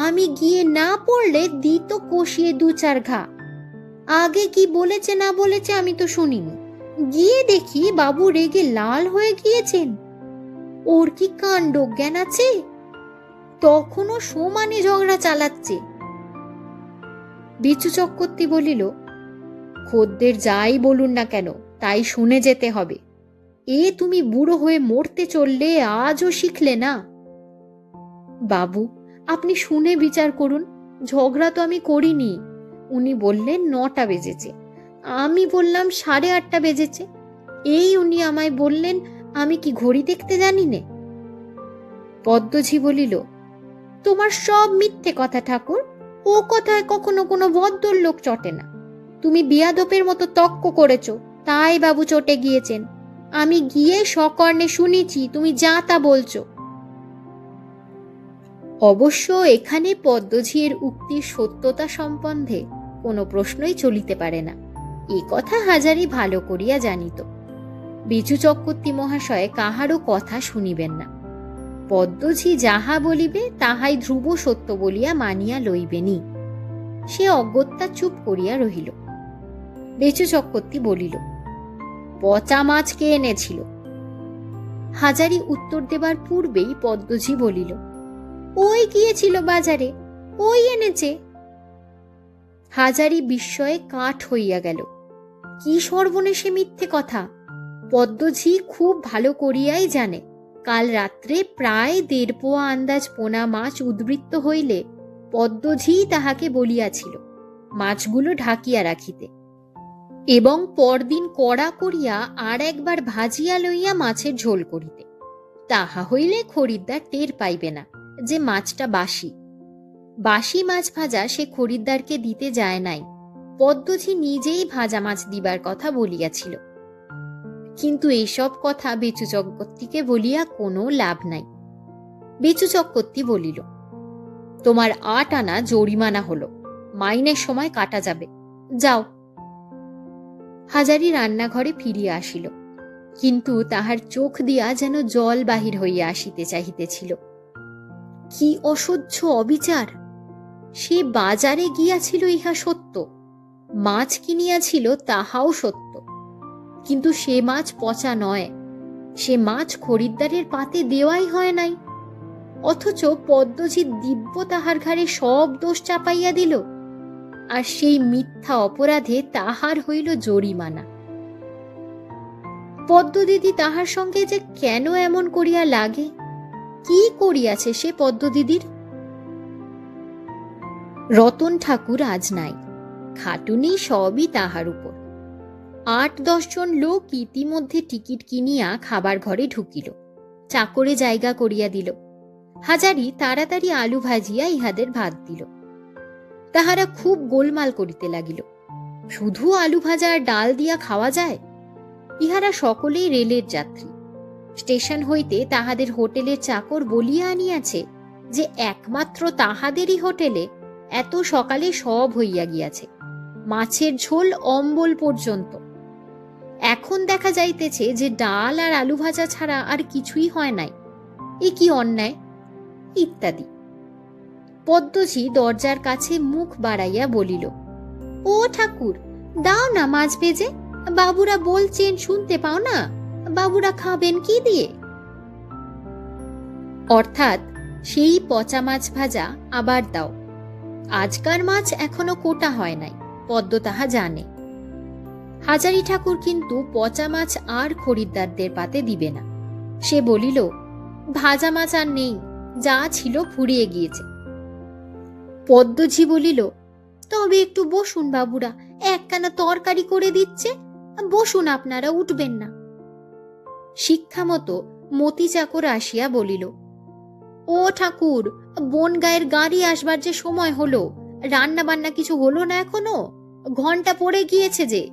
Speaker 1: আমি গিয়ে না পড়লে দিত কষিয়ে 2-4 ঘা। আগে কি বলেছে না বলেছে আমি তো শুনিনি। গিয়ে দেখি বাবু রেগে লাল হয়ে গিয়েছেন। ওর কি কাণ্ড জ্ঞান আছে? তখনও সমানে ঝগড়া চালাচ্ছে। বেচু চক্রবর্তী বলিল, খদ্দের যাই বলুন না কেন, তাই শুনে যেতে হবে। তুমি বুড়ো হয়ে মরতে চললে আজও শিখলে না? বাবু, আপনি শুনে বিচার করুন। ঝগড়া তো আমি করিনি। উনি বললেন 9টা বেজেছে, আমি বললাম 8:30 বেজেছে। উনি আমায় বললেন, আমি কি ঘড়ি দেখতে জানি নে? পদ্মঝি বলিল, তোমার সব মিথ্যে কথা ঠাকুর। ও কথায় কখনো কোনো ভদ্রলোক চটে না। তুমি বিয়াদপের মতো তক্ক করেছ, তাই বাবু চটে গিয়েছেন। আমি গিয়ে সকর্ণে শুনেছি তুমি যা তা বলছো। অবশ্য এখানে পদ্মঝির উক্তির সত্যতা সম্বন্ধে কোনো প্রশ্নই চলিতে পারে না। এ কথা হাজারি ভালো করিয়া জানিত। বেচু চক্রবর্তী মহাশয় কাহারও কথা শুনিবেন না। পদ্মঝি যাহা বলিবে তাহাই ধ্রুব সত্য বলিয়া মানিয়া লইবেনি। সে অগত্যা চুপ করিয়া রহিল। বেচু চক্রবর্তী বলিল, পচা মাছ কে এনেছিল? হাজারি উত্তর দেবার পূর্বেই পদ্মঝি বলিল, ওই গিয়েছিল বাজারে, ওই এনেছে। হাজারি বিস্ময়ে কাঠ হইয়া গেল। কি সর্বনেশে মিথ্যে কথা! পদ্মঝি খুব ভালো করিয়াই জানে কাল রাত্রে প্রায় 1.5 পোয়া আন্দাজ পোনা মাছ উদ্বৃত্ত হইলে পদ্মঝি তাহাকে বলিয়াছিল, মাছগুলো ঢাকিয়া রাখিতে এবং পরদিন কড়া করিয়া আর একবার ভাজিয়া লইয়া মাছের ঝোল করিতে। তাহা হইলে খরিদ্দার টের পাইবে না যে মাছটা বাসি। বাসি মাছ ভাজা সে খরিদ্দারকে দিতে যায় নাই, পদ্মঝি নিজেই ভাজা মাছ দিবার কথা বলিয়াছিল। কিন্তু এইসব কথা বেচু চক্রবর্তীকে বলিয়া কোনো লাভ নাই। বেচু চক্রবর্তী বলিল, তোমার 8 আনা জরিমানা হলো, মাইনের সময় কাটা যাবে, যাও। হাজারি রান্নাঘরে ফিরিয়া আসিল, কিন্তু তাহার চোখ দিয়া যেন জল বাহির হইয়া আসিতে চাহিতেছিল। কি অসহ্য অবিচার! সে বাজারে গিয়াছিল ইহা সত্য, মাছ কিনিয়াছিল তাহাও সত্য, কিন্তু সে মাছ পচা নয়, সে মাছ খরিদ্দারের পাতে দেওয়াই হয় নাই। অথচ পদ্মজি দিব্য তাহার ঘাড়ে সব দোষ চাপাইয়া দিল, আর সেই মিথ্যা অপরাধে তাহার হইল জরিমানা। পদ্মদিদি তাহার সঙ্গে যে কেন এমন করিয়া লাগে? কি করিয়াছে সে পদ্মদিদির? রতন ঠাকুর আজ নাই, খাটুনি সবই তাহার উপর। 8-10 জন লোক ইতিমধ্যে টিকিট কিনিয়া খাবার ঘরে ঢুকিল, চাকরে জায়গা করিয়া দিল। হাজারি তাড়াতাড়ি আলু ভাজিয়া ইহাদের ভাত দিল। তাহারা খুব গোলমাল করিতে লাগিল, শুধু আলু ভাজা আর ডাল দিয়া খাওয়া যায়? ইহারা সকলেই রেলের যাত্রী। স্টেশন হইতে তাহাদের হোটেলের চাকর বলিয়া আনিয়াছে যে একমাত্র তাহাদেরই হোটেলে এত সকালে সব হইয়া গিয়াছে, মাছের ঝোল অম্বল পর্যন্ত। এখন দেখা যাইতেছে যে ডাল আর আলু ভাজা ছাড়া আর কিছুই হয় নাই, এ কি অন্যায়, ইত্যাদি। পদ্মজি দরজার কাছে মুখ বাড়াইয়া বলিল, ও ঠাকুর, দাও না মাছ ভেজে, বাবুরা বলছেন, শুনতে পাও না? বাবুরা খাবেন কি দিয়ে? অর্থাৎ সেই পচা মাছ ভাজা আবার দাও। আজকার মাছ এখনো কোটা হয় নাই, পদ্ম তাহা জানে। হাজারি ঠাকুর কিন্তু পচা মাছ আর খরিদ্দারদের পাতে দিবে না। সে বলিল, ভাজা মাছ আর নেই, যা ছিল ফুরিয়ে গিয়েছে। পদ্মজি বলিল, তবে একটু বসুন বাবুরা, একখানা তরকারি করে দিচ্ছে, বসুন, আপনারা উঠবেন না। শিক্ষা মতো মতি চাকর আসিয়া বলিল, ও ঠাকুর, বনগাঁয়ের গাড়ি আসবার যে সময় হলো, রান্না বান্না কিছু হলো না এখনো, ঘন্টা পড়ে গিয়েছে যে।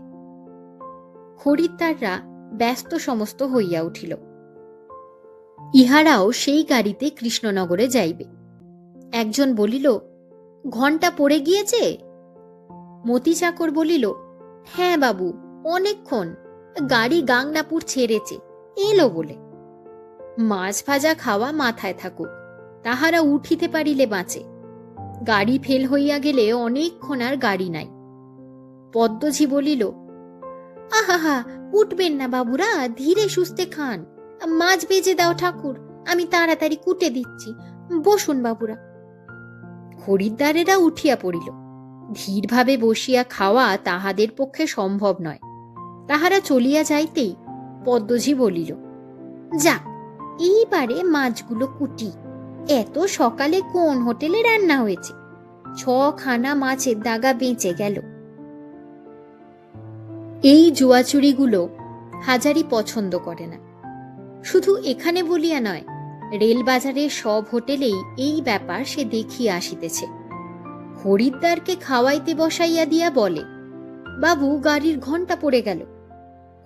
Speaker 1: খরিদ্দাররা ব্যস্ত সমস্ত হইয়া উঠিল। ইহারাও সেই গাড়িতে কৃষ্ণনগরে যাইবে। একজন বলিল, ঘন্টা পড়ে গিয়েছে? মতি চাকর বলিল, হ্যাঁ বাবু, অনেকক্ষণ, গাড়ি গাংনাপুর ছেড়েছে, এলো বলে। মাছ ভাজা খাওয়া মাথায় থাকুক, তাহারা উঠিতে পারিলে বাঁচে, গাড়ি ফেল হইয়া গেলে অনেকক্ষণ আর গাড়ি নাই। পদ্মজি বলিল, আহা, উঠবেন না বাবুরা, ধীরে সুস্থে খান, মাছ ভেজে দাও ঠাকুর, আমি তাড়াতাড়ি কুটে দিচ্ছি, বসুন বাবুরা। খরিদ্দারেরা উঠিয়া পড়িল। ধীরভাবে বসিয়া খাওয়া তাহাদের পক্ষে সম্ভব নয়। তাহারা চলিয়া যাইতেই পদ্মজি বলিল, যাক, এইবারে মাছগুলো কুটি। এত সকালে কোন হোটেলে রান্না হয়েছে? 6 খানা মাছের দাগা বেঁচে গেল। এই জুয়াচুরিগুলো হাজারি পছন্দ করে না। শুধু এখানে বলিয়া নয়, রেলবাজারের সব হোটেলেই এই ব্যাপার সে দেখিয়া আসিতেছে। খরিদ্দারকে খাওয়াইতে বসাইয়া দিয়া বলে, বাবু, গাড়ির ঘন্টা পড়ে গেল।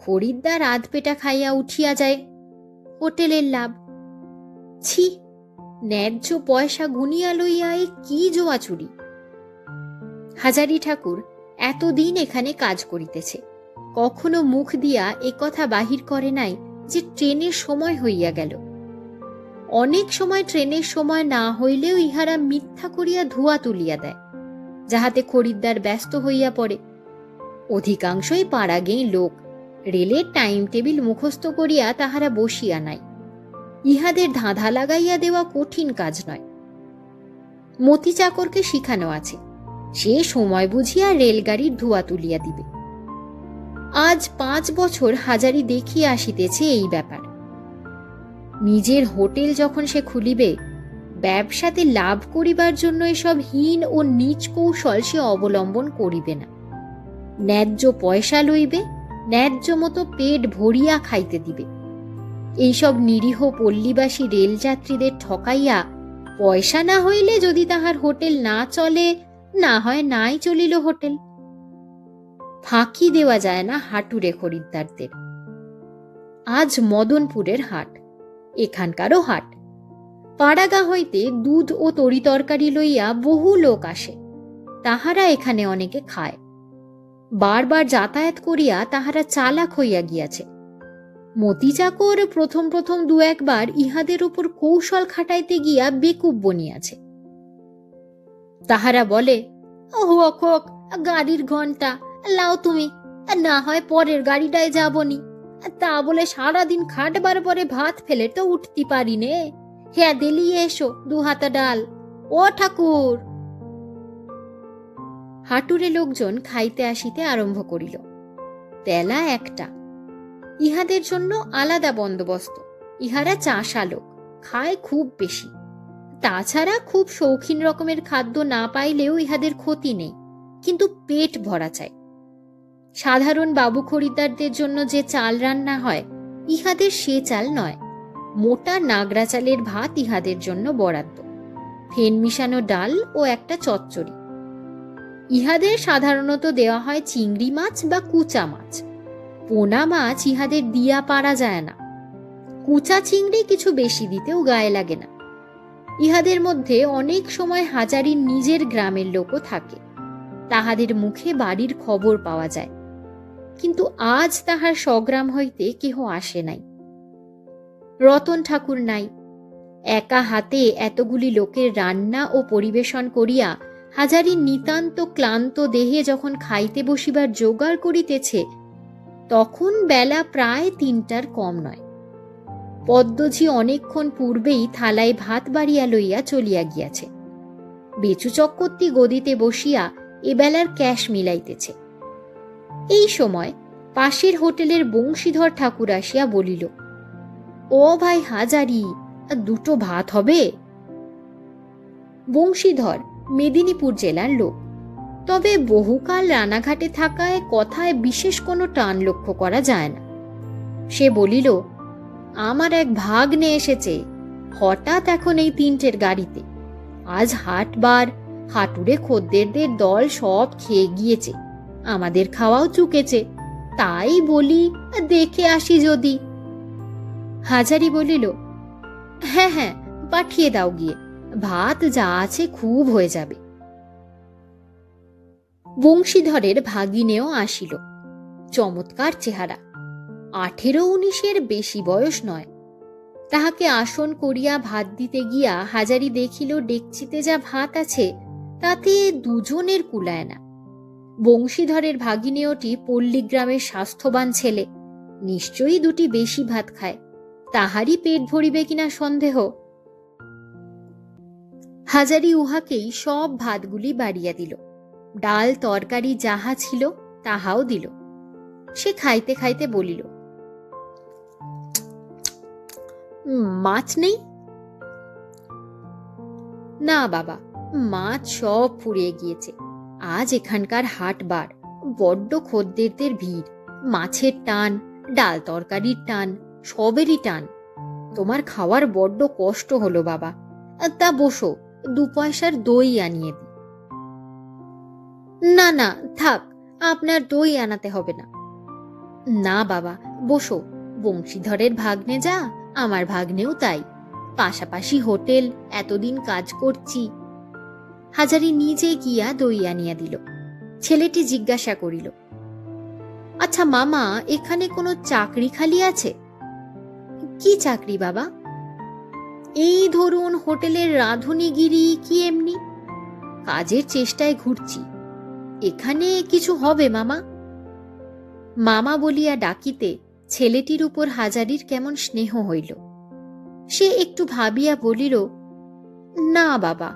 Speaker 1: খরিদ্দার আধ পেটা খাইয়া উঠিয়া যায়, হোটেলের লাভ। ছি, ন্যায্য পয়সা গুনিয়া লইয়া এ কি জোয়াচুরি! হাজারি ঠাকুর এতদিন এখানে কাজ করিতেছে, কখনো মুখ দিয়া একথা বাহির করে নাই যে ট্রেনের সময় হইয়া গেল। অনেক সময় ট্রেনের সময় না হইলেও ইহারা মিথ্যা করিয়া ধোঁয়া তুলিয়া দেয়, যাহাতে খরিদ্দার ব্যস্ত হইয়া পড়ে। অধিকাংশই পাড়াগেঁই লোক, রেলের টাইম টেবিল মুখস্থ করিয়া তাহারা বসিয়া নাই। ইহাদের ধাঁধা লাগাইয়া দেওয়া কঠিন কাজ নয়। মতি চাকরকে শিখানো আছে, সে সময় বুঝিয়া রেলগাড়ির ধোঁয়া তুলিয়া দিবে। আজ 5 বছর হাজারি দেখিয়া আসিতেছে এই ব্যাপার। নিজের হোটেল যখন সে খুলিবে, ব্যবসাতে লাভ করিবার জন্য এসব হীন ও নীচ কৌশল সে অবলম্বন করিবে না। ন্যায্য পয়সা লইবে, ন্যায্য মতো পেট ভরিয়া খাইতে দিবে। এইসব নিরীহ পল্লীবাসী রেলযাত্রীদের ঠকাইয়া পয়সা না হইলে যদি তাহার হোটেল না চলে, না হয় নাই চলিল হোটেল। ফাঁকি দেওয়া যায় না হাটুরে খরিদ্দারদের। আজ মদনপুরের হাট, এখানকারও হাট। পাড়াগা হইতে দুধ ও তরি তরকারি লইয়া বহু লোক আসে, তাহারা এখানে অনেকে খায়। বারবার যাতায়াত করিয়া তাহারা চালাক হইয়া গিয়াছে। মতি চাকর প্রথম প্রথম দু একবার ইহাদের উপর কৌশল খাটাইতে গিয়া বেকুব বনিয়াছে। তাহারা বলে, হোক হোক, গাড়ির ঘন্টা লাও তুমি, না হয় পরের গাড়িটায় যাবনি। তা বলে সারাদিন খাটবার পরে ভাত ফেলে তো উঠতে পারি নে। হ্যাঁ দিলিয়ে এসো 2 হাতা ডাল, ও ঠাকুর। হাটুরে লোকজন খাইতে আসিতে আরম্ভ করিল। বেলা 1টা। ইহাদের জন্য আলাদা বন্দোবস্ত। ইহারা চাষা লোক, খায় খুব বেশি। তাছাড়া খুব শৌখিন রকমের খাদ্য না পাইলেও ইহাদের ক্ষতি নেই, কিন্তু পেট ভরা চাই। সাধারণ বাবু খরিদ্দারদের জন্য যে চাল রান্না হয়, ইহাদের সে চাল নয়। মোটা নাগরা চালের ভাত ইহাদের জন্য বরাদ্দ, ফেন মিশানো ডাল ও একটা চচ্চড়ি। ইহাদের সাধারণত দেওয়া হয় চিংড়ি মাছ বা কুচা মাছ। পোনা মাছ ইহাদের দিয়া পারা যায় না। কুচা চিংড়ি কিছু বেশি দিতেও গায়ে লাগে না। ইহাদের মধ্যে অনেক সময় হাজারির নিজের গ্রামের লোকও থাকে, তাহাদের মুখে বাড়ির খবর পাওয়া যায়। কিন্তু আজ তাহার স্বগ্রাম হইতে কেহ আসে নাই। রতন ঠাকুর নাই। একা হাতে এতগুলি লোকের রান্না ও পরিবেশন করিয়া হাজারি নিতান্ত ক্লান্ত দেহে যখন খাইতে বসিবার জোগাড় করিতেছে, তখন বেলা প্রায় 3টার কম নয়। পদ্মঝি অনেকক্ষণ পূর্বেই থালায় ভাত বাড়িয়া লইয়া চলিয়া গিয়াছে। বেচু চক্রবর্তী গদিতে বসিয়া এবেলার ক্যাশ মিলাইতেছে। এই সময় পাশের হোটেলের বংশীধর ঠাকুর আসিয়া বলিল, ও ভাই হাজারি, 2টো ভাত হবে? বংশীধর মেদিনীপুর জেলার লোক, তবে বহুকাল রানাঘাটে থাকায় কথায় বিশেষ কোনো টান লক্ষ্য করা যায় না। সে বলিল, আমার এক ভাগ্নে এসেছে হঠাৎ এখন এই 3টের গাড়িতে। আজ হাটবার, হাটুরে খদ্দেরদের দল সব খেয়ে গিয়েছে, আমাদের খাওয়াও চুকেছে। তাই বলি দেখে আসি যদি। হাজারি বলিল, হ্যাঁ হ্যাঁ, পাঠিয়ে দাও গিয়ে, ভাত যা আছে খুব হয়ে যাবে। বংশীধরের ভাগিনেও আসিল। চমৎকার চেহারা, 18-19-এর বেশি বয়স নয়। তাহাকে আসন করিয়া ভাত দিতে গিয়া হাজারি দেখিল ডেকচিতে যা ভাত আছে তাতে 2জনের কুলায় না। বংশীধরের ভাগিনেয়টি পল্লীগ্রামের স্বাস্থ্যবান ছেলে, নিশ্চয়ই 2টি বেশি ভাত খায়। তাহারই পেট ভরিবে কিনা সন্দেহ। হাজারি উহাকেই সব ভাতগুলি বাড়িয়া দিল। ডাল তরকারি যাহা ছিল তাহাও দিল। সে খাইতে খাইতে বলিল, মাছ নেই? না বাবা, মাছ সব ফুরিয়ে গিয়েছে। আজ এখানকার হাটবার, বড্ড খদ্দেরদের ভিড়, মাছের টান, ডাল তরকারির টান, সবেরই টান। তোমার খাওয়ার বড্ড কষ্ট হলো বাবা। তা বসো, 2 পয়সার দই আনিয়ে দি। না না থাক, আপনার দই আনাতে হবে না। না বাবা বসো, বংশীধরের ভাগ্নে যা আমার ভাগ্নেও তাই, পাশাপাশি হোটেল, এতদিন কাজ করছি। হাজারি নিজে গিয়া দই আনিয়া দিল। ছেলেটি জিজ্ঞাসা করিল, আচ্ছা মামা, এখানে কোনো চাকরি খালি আছে? কি চাকরি বাবা? এই ধরুন হোটেলের রাঁধুনিগিরি কি এমনি? কাজের চেষ্টায় ঘুরছি। এখানে কিছু হবে মামা? মামা বলিয়া ডাকিতে ছেলেটির উপর হাজারির কেমন স্নেহ হইল। সে একটু ভাবিয়া বলিল, না বাবা,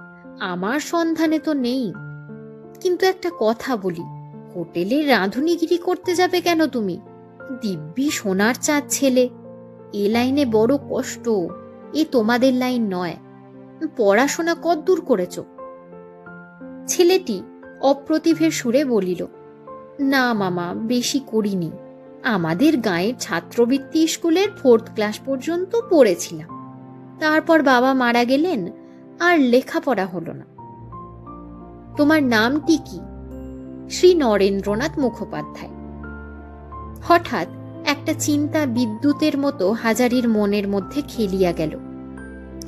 Speaker 1: আমার সন্ধানে তো নেই। কিন্তু একটা কথা বলি, হোটেলের রাঁধুনিগিরি করতে যাবে কেন তুমি? দিব্যি সোনার চাঁদ ছেলে। এ লাইনে বড় কষ্ট, এ তোমাদের লাইন নয়। পড়াশোনা কদ্দূর করেছ? ছেলেটি অপ্রতিভের সুরে বলিল, না মামা, বেশি করিনি। আমাদের গাঁয়ের ছাত্রবৃত্তি স্কুলের 4th ক্লাস পর্যন্ত পড়েছিলাম। তারপর বাবা মারা গেলেন, আর লেখাপড়া হলো না। তোমার নামটি কি? শ্রী নরেন্দ্রনাথ মুখোপাধ্যায়। হঠাৎ একটা চিন্তা বিদ্যুতের মতো হাজারির মনের মধ্যে খেলিয়া গেল।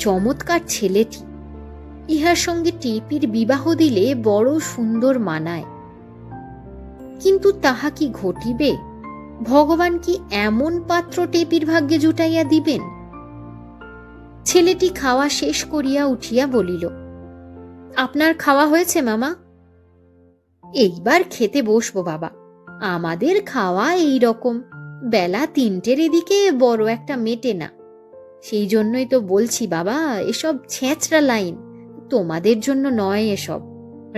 Speaker 1: চমৎকার ছেলেটি, ইহার সঙ্গে টেপির বিবাহ দিলে বড় সুন্দর মানায়। কিন্তু তাহা কি ঘটিবে? ভগবান কি এমন পাত্র টেপির ভাগ্যে জুটাইয়া দিবেন? ছেলেটি খাওয়া শেষ করিয়া উঠিয়া বলিল, আপনার খাওয়া হয়েছে মামা? এইবার খেতে বসবো বাবা। আমাদের খাওয়া এই রকম, বেলা 3টের এদিকে বড় একটা মেটে না। সেই জন্যই তো বলছি বাবা, এসব ছেঁচড়া লাইন তোমাদের জন্য নয়। এসব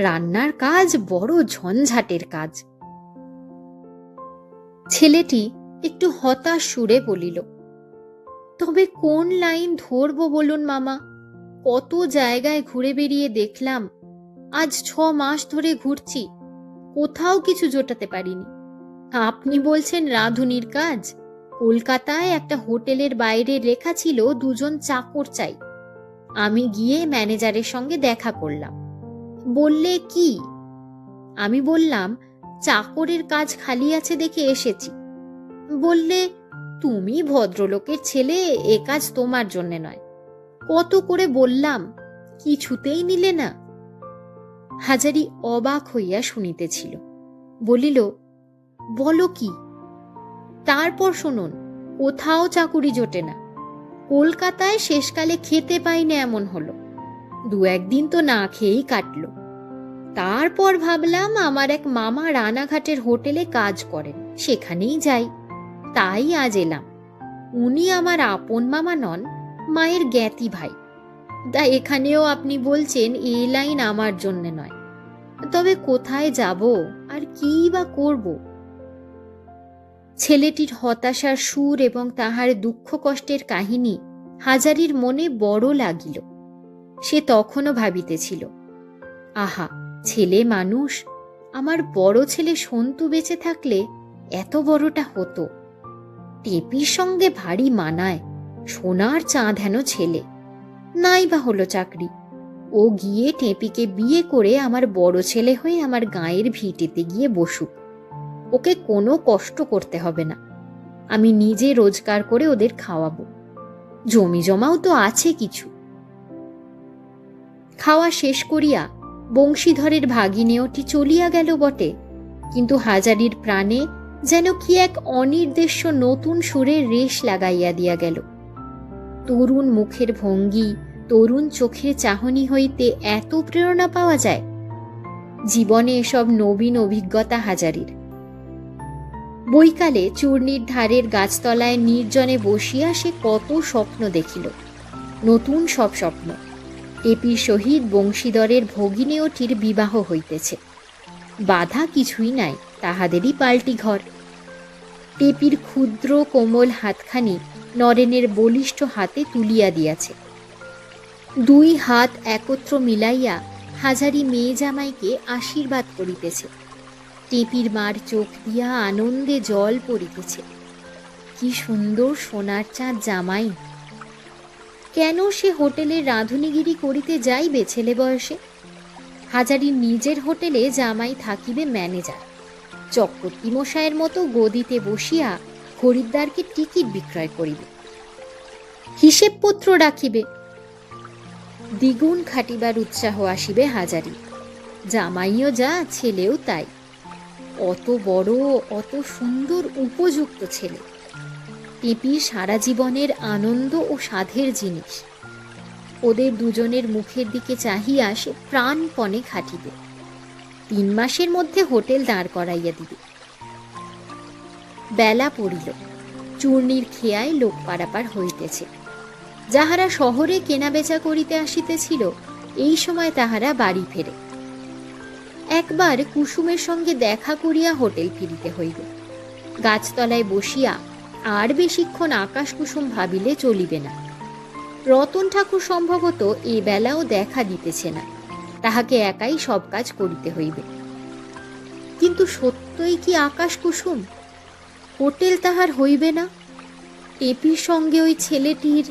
Speaker 1: রান্নার কাজ বড় ঝঞ্ঝাটের কাজ। ছেলেটি একটু হতাশ সুরে বলিল, তবে কোন লাইন ধরবো বলুন মামা? কত জায়গায় ঘুরে বেরিয়ে দেখলাম, আজ 6 মাস ধরে ঘুরছি, কোথাও কিছু জোটাতে পারিনি। আপনি বলছেন রাঁধুনির কাজ? কলকাতায় একটা হোটেলের বাইরে লেখা ছিল 2 জন চাকর চাই। আমি গিয়ে ম্যানেজারের সঙ্গে দেখা করলাম। বললে কি? আমি বললাম, চাকরের কাজ খালি আছে দেখে এসেছি। বললে, তুমি ভদ্রলোকের ছেলে, এ কাজ তোমার জন্য নয়। কত করে বললাম, কিছুতেই নিলে না। হাজারি অবাক হইয়া শুনিতেছিল। বলিল, বলো কি? তারপর শুনুন, কোথাও চাকুরি জোটে না। কলকাতায় শেষকালে খেতে পাই না এমন হলো। 2-1 দিন তো না খেয়েই কাটলো। তারপর ভাবলাম, আমার এক মামা রানাঘাটের হোটেলে কাজ করেন, সেখানেই যাই। তাই আজ এলাম। উনি আমার আপন মামা নন, মায়ের জ্ঞাতি ভাই। তা এখানেও আপনি বলছেন এই লাইন আমার জন্য নয়। তবে কোথায় যাব, আর কি বা করব? ছেলেটির হতাশার সুর এবং তাহার দুঃখ কষ্টের কাহিনী হাজারির মনে বড় লাগিল। সে তখনও ভাবিতেছিল, আহা, ছেলে মানুষ, আমার বড় ছেলে সন্তু বেঁচে থাকলে এত বড়টা হতো। টেপির সঙ্গে ভারী মানায়, সোনার চাঁদ হেন ছেলে। নাই বা হলো চাকরি, ও গিয়ে টেপিকে বিয়ে করে আমার বড় ছেলে হয়ে আমার গাঁয়ের ভিটেতে গিয়ে বসুক। ওকে কোনো কষ্ট করতে হবে না। আমি নিজে রোজগার করে ওদের খাওয়াবো। জমি জমাও তো আছে কিছু। খাওয়া শেষ করিয়া বংশীধরের ভাগিনেয়টি চলিয়া গেল বটে, কিন্তু হাজারির প্রাণে যেন কি এক অনির্দেশ্য নতুন সুরের রেশ লাগাইয়া দিয়া গেল। তরুণ মুখের ভঙ্গি, তরুণ চোখের চাহনি হইতে এত প্রেরণা পাওয়া যায়। জীবনে এসব নবীন অভিজ্ঞতা হাজারির। বৈকালে চূর্ণির ধারের গাছতলায় নির্জনে বসিয়া সে কত স্বপ্ন দেখিল, নতুন সব স্বপ্ন। টেপির সহিত বংশীধরের ভগিনেয়টির বিবাহ হইতেছে। বাধা কিছুই নাই, তাহাদেরই পাল্টি ঘর। টেপির ক্ষুদ্র কোমল হাতখানি নরেনের বলিষ্ঠ হাতে তুলিয়া দিয়াছে। 2 হাত একত্র মিলাইয়া হাজারি মেয়ে জামাইকে আশীর্বাদ করিতেছে। টেপির মার চোখ দিয়া আনন্দে জল পড়িতেছে। কি সুন্দর সোনার চাঁদ জামাই! কেন সে হোটেলের রাঁধুনিগিরি করিতে যাইবে ছেলে বয়সে? হাজারির নিজের হোটেলে জামাই থাকিবে ম্যানেজার, চক্রবর্তী মশাইয়ের মতো গদিতে বসিয়া খরিদ্দারকে টিকিট বিক্রয় করিবে, হিসেবপত্র রাখিবে। দ্বিগুণ খাটিবার উৎসাহ আসিবে হাজারি। জামাইও যা, ছেলেও তাই। অত বড়, অত সুন্দর, উপযুক্ত ছেলে। টেপির সারা জীবনের আনন্দ ও সাধের জিনিস। ওদের দুজনের মুখের দিকে চাহিয়া সে প্রাণপণে খাটিবে। 3 মাসের মধ্যে হোটেল দাঁড় করাইয়া দিবে। বেলা পড়িল। চূর্ণির খেয়ায় লোক পারাপার হইতেছে। যাহারা শহরে কেনাবেচা করিতে আসিতেছিল, এই সময় তাহারা বাড়ি ফেরে। একবার কুসুমের সঙ্গে দেখা করিয়া হোটেল ফিরিতে হইবে। গাছতলায় বসিয়া আর বেশিক্ষণ আকাশ কুসুম ভাবিলে চলিবে না। রতন ঠাকুর সম্ভবত এ বেলাও দেখা দিতেছে না, তাহাকে একাই সব কাজ করিতে হইবে। কিন্তু সত্যই কি আকাশ কুসুম? হোটেল তাহার হইবে না? টেপির সঙ্গে ওই ছেলেটির...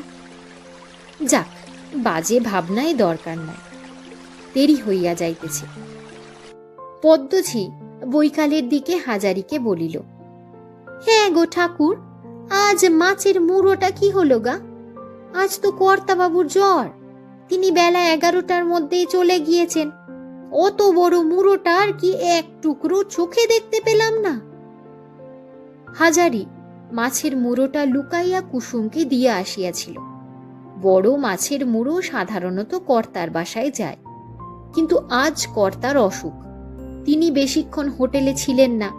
Speaker 1: যাক, বাজে ভাবনায় দরকার নাই, দেরি হইয়া যাইতেছে। পদ্মঝি বৈকালের দিকে হাজারিকে বলিল, হ্যাঁ গো ঠাকুর, আজ মাছের মুড়োটা কি হলো গা? আজ তো কর্তাবাবুর জ্বর, তিনি বেলা 11টার মধ্যেই চলে গিয়েছেন। অত বড় মুড়োটা আর কি এক টুকরো চোখে দেখতে পেলাম না। হাজারি মাছের মুড়োটা লুকাইয়া কুসুমকে দিয়ে আসিয়াছিল। বড় মাছের মুড়ো সাধারণত কর্তার বাসায় যায়, কিন্তু আজ কর্তার অসুখ, তিনি বেশিক্ষণ হোটেলে ছিলেন না।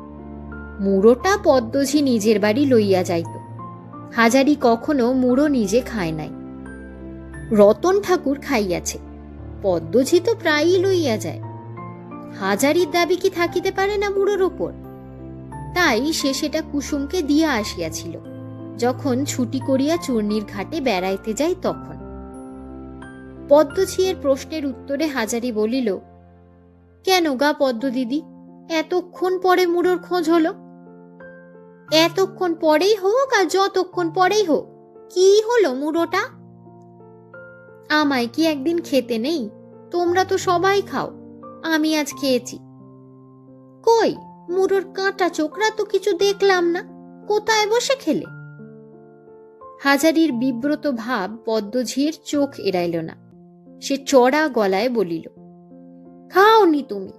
Speaker 1: মুড়োটা পদ্মঝি নিজের বাড়ি লইয়া যাইত। হাজারি কখনো মুড়ো নিজে খায় নাই, রতন ঠাকুর খাইয়াছে, পদ্মঝি তো প্রায়ই লইয়া যায়। হাজারির দাবি কি থাকিতে পারে না মুড়োর ওপর? তাই সে সেটা কুসুমকে দিয়া আসিয়াছিল, যখন ছুটি করিয়া চূর্ণির ঘাটে বেড়াইতে যায় তখন। পদ্মঝিয়ের প্রশ্নের উত্তরে হাজারি বলিল, কেন গা পদ্ম দিদি, এতক্ষণ পরে মুড়োর খোঁজ হলো? এতক্ষণ পরেই হোক আর যতক্ষণ পরেই হোক, কি হলো মুড়োটা? আমায় কি একদিন খেতে নেই? তোমরা তো সবাই খাও, আমি আজ খেয়েছি। কই, মুড়োর কাঁটা চোখরা তো কিছু দেখলাম না, কোথায় বসে খেলে? হাজারির বিব্রত ভাব পদ্মঝির চোখ এড়াইল না। সে চড়া গলায় বলিল, খাওনি তুমি,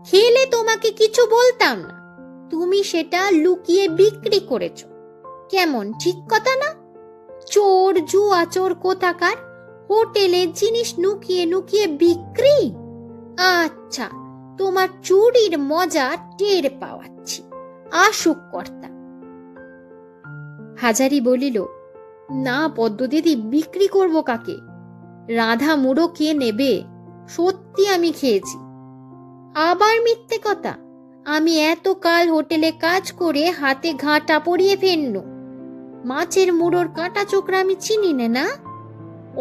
Speaker 1: খেলে তোমাকে কিছু বলতাম না, তুমি সেটা লুকিয়ে বিক্রি করেছ। কেমন ঠিক কথা না? চোর জুয়া চোর কোথাকার, হোটেলের জিনিস লুকিয়ে লুকিয়ে বিক্রি। আচ্ছা, তোমার চুরির মজা টের পাওয়াচ্ছি, আসুক কর্তা। হাজারি বলিল, না পদ্মদিদি, বিক্রি করব কাকে? রাধা মুড়ো কে নেবে? সত্যি আমি খেয়েছি। আবার মিথ্যে কথা? আমি এতকাল হোটেলে কাজ করে হাতে ঘাঁটা পরিয়ে ফেললুম, মাছের মুড়োর কাঁটা চোখরা আমি চিনি না?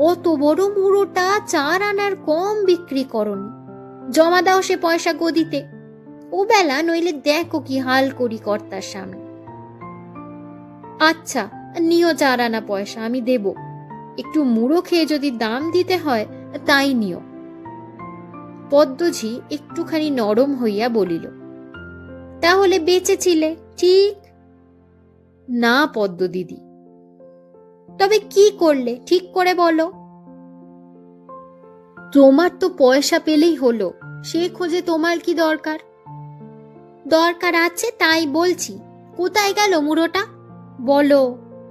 Speaker 1: অত বড় মুড়োটা 4 আনার কম বিক্রি করনি। জমা দাও সে পয়সা গদিতে, ও বেলা নইলে দেখো কি হাল করি কর্তার সামনে। আচ্ছা, নিও 4 আনা পয়সা, আমি দেব। একটু মুড়ো খেয়ে যদি দাম দিতে হয় তাই নিও। পদ্মঝি একটুখানি নরম হইয়া বলিল, তাহলে বেঁচেছিলে ঠিক? না পদ্ম দিদি। তবে কি করলে ঠিক করে বলো। তোমার তো পয়সা পেলেই হলো, সে খোঁজে তোমার কি দরকার? দরকার আছে তাই বলছি। কোথায় গেল মুড়োটা? বলো,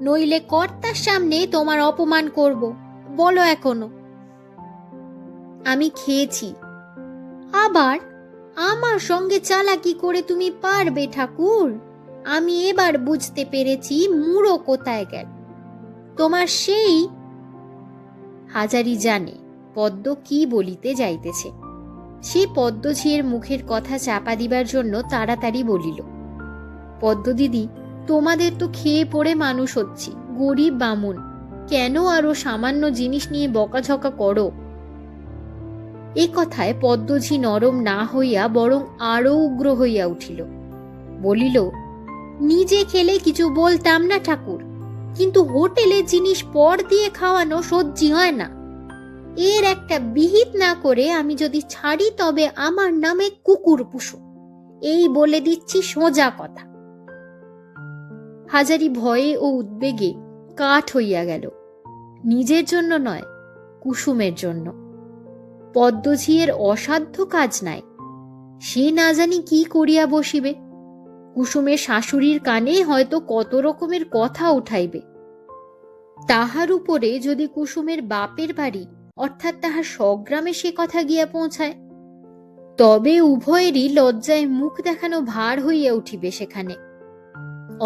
Speaker 1: নইলে কর্তার সামনে তোমার অপমান করব। বলো এখনো। আমি খেয়েছি। আবার আমার সঙ্গে চালাকি করে তুমি পারবে ঠাকুর? আমি এবার বুঝতে পেরেছি মুড়ো কোথায় গেল। তোমার সেই... হাজারি জানে পদ্ম কি বলিতে যাইতেছে। সে পদ্মঝিয়ের মুখের কথা চাপা দিবার জন্য তাড়াতাড়ি বলিল, পদ্ম দিদি, তোমাদের তো খেয়ে পড়ে মানুষ হচ্ছি, গরিব বামুন, কেন আরো সামান্য জিনিস নিয়ে বকাঝকা করো? এ কথায় পদ্মঝি নরম না হইয়া বরং আরো উগ্র হইয়া উঠিল। বলিল, নিজে খেলে কিছু বলতাম না ঠাকুর, কিন্তু হোটেলে জিনিস পর দিয়ে খাওয়ানো সহ্যি হয় না। এর একটা বিহিত না করে আমি যদি ছাড়ি তবে আমার নামে কুকুর পুষো, এই বলে দিচ্ছি সোজা কথা। হাজারি ভয়ে ও উদ্বেগে কাঠ হইয়া গেল, নিজের জন্য নয়, কুসুমের জন্য। পদ্মঝিয়ের অসাধ্য কাজ নাই, সে না জানি কি করিয়া বসিবে। কুসুমের শাশুড়ির কানে হয়তো কত রকমের কথা উঠাইবে। তাহার উপরে যদি কুসুমের বাপের বাড়ি অর্থাৎ তাহার স্বগ্রামে সে কথা গিয়া পৌঁছায়, তবে উভয়েরই লজ্জায় মুখ দেখানো ভার হইয়া উঠিবে সেখানে।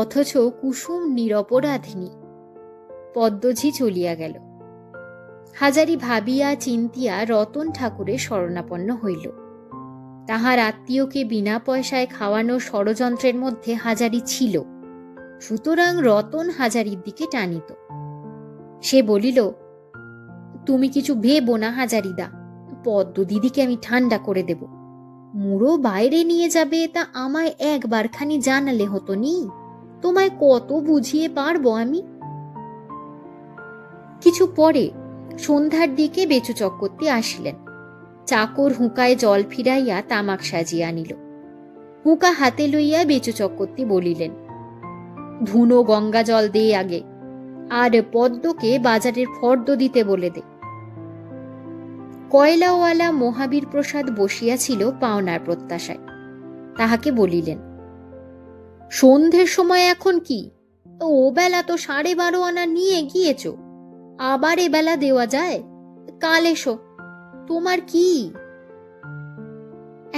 Speaker 1: অথচ কুসুম নিরপরাধিনী। পদ্মঝি চলিয়া গেল। হাজারি ভাবিয়া চিন্তিয়া রতন ঠাকুরের শরণাপন্ন হইল। তাহার আত্মীয়কে বিনা পয়সায় খাওয়ানোর ষড়যন্ত্রের মধ্যে হাজারি ছিল, সুতরাং রতন হাজারির দিকে টানিত। সে বলিল, তুমি কিছু ভেবো না হাজারিদা, পদ্ম দিদিকে আমি ঠান্ডা করে দেব। মুড়ো বাইরে নিয়ে যাবে তা আমায় একবারখানি জানালে হতো নি? তোমায় কত বুঝিয়ে পারবো আমি। কিছু পরে সন্ধ্যার দিকে বেচু চক্রবর্তী আসিলেন। চাকর হুঁকায় জল ফিরাইয়া তামাক সাজিয়া আনিল। হুঁকা হাতে লইয়া বেচু চক্রবর্তী বলিলেন, ধুনো গঙ্গা জল দে আগে, আর পদ্মকে বাজারের ফর্দ দিতে বলে দে। কয়লাওয়ালা মহাবীর প্রসাদ বসিয়াছিল পাওনার প্রত্যাশায়। তাহাকে বলিলেন, সন্ধ্যের সময় এখন কি? ও বেলা তো 12:30 আনা নিয়ে গিয়েছ, আবার এবেলা দেওয়া যায়? কাল এসো। তোমার কি?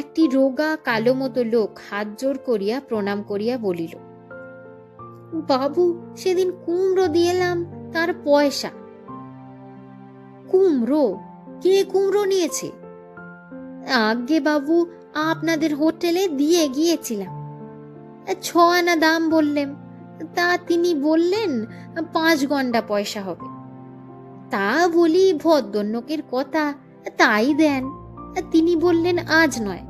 Speaker 1: একটি রোগা কালো মতো লোক হাত জোর করিয়া প্রণাম করিয়া বলিল, বাবু সেদিন কুমড়ো দিয়েলাম, তার পয়সা। কুমড়ো? কে কুমড়ো নিয়েছে? আগে বাবু, আপনাদের হোটেলে দিয়ে গিয়েছিলাম। 6 আনা দাম বললেন, তা তিনি বললেন 5 গন্ডা পয়সা হবে। তা বলি ভদ্রলোকের কথা, তাই দেন। তিনি বললেন আজ নয়,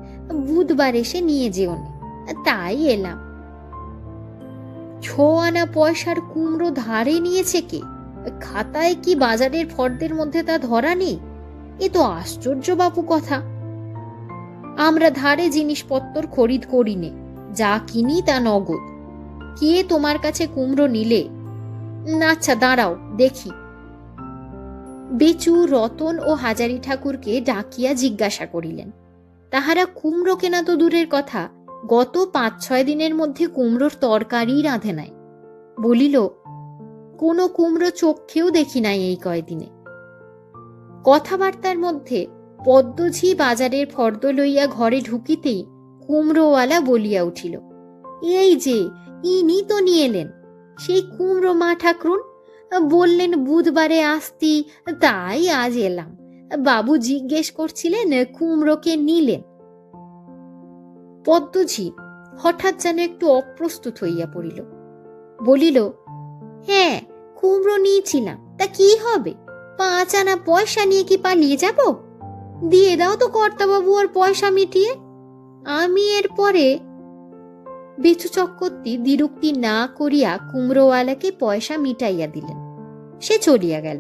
Speaker 1: বুধবার এসে নিয়ে যেও, তাই এলাম। 6 আনা পয়সার কুমড়ো ধারে নিয়েছে কে? খাতায় কি বাজারের ফর্দের মধ্যে তা ধরা নেই? এ তো আশ্চর্য বাপু কথা। আমরা ধারে জিনিসপত্র খরিদ করি নে, যা কিনি তা নগদ। কে তোমার কাছে কুমড়ো নিলে? আচ্ছা দাঁড়াও দেখি। বেচু, রতন ও হাজারি ঠাকুরকে ডাকিয়া জিজ্ঞাসা করিলেন। তাহারা কুমড়ো কেনা তো দূরের কথা, গত 5-6 দিনের মধ্যে কুমড়োর তরকারি রাঁধে নাই। বলিল, কোনো কুমড়ো চোখেও দেখি নাই এই কয়দিনে। কথাবার্তার মধ্যে পদ্মঝি বাজারের ফর্দ লইয়া ঘরে ঢুকিতেই কুমড়োওয়ালা বলিয়া উঠিল, এই যে ইনি তো নিয়ে এলেন সেই কুমড়ো মা ঠাকরুন। বললেন বুধবারে আসতি, তাই আজ এলাম। বাবু জিজ্ঞেস করছিলেন কুমড়োকে নিলেন। পদ্মঝি হঠাৎ যেন একটু অপ্রস্তুত হইয়া পড়িল। বলিল, হ্যাঁ কুমড়ো নিয়েছিলাম, তা কি হবে? 5 আনা পয়সা নিয়ে কি পালিয়ে যাব? দিয়ে দাও তো কর্তাবাবু, আর পয়সা মিটিয়ে আমি এরপরে। বেচু চক্রবর্তী দ্বিরুক্তি না করিয়া কুমড়োওয়ালাকে পয়সা মিটাইয়া দিলেন। সে চলিয়া গেল।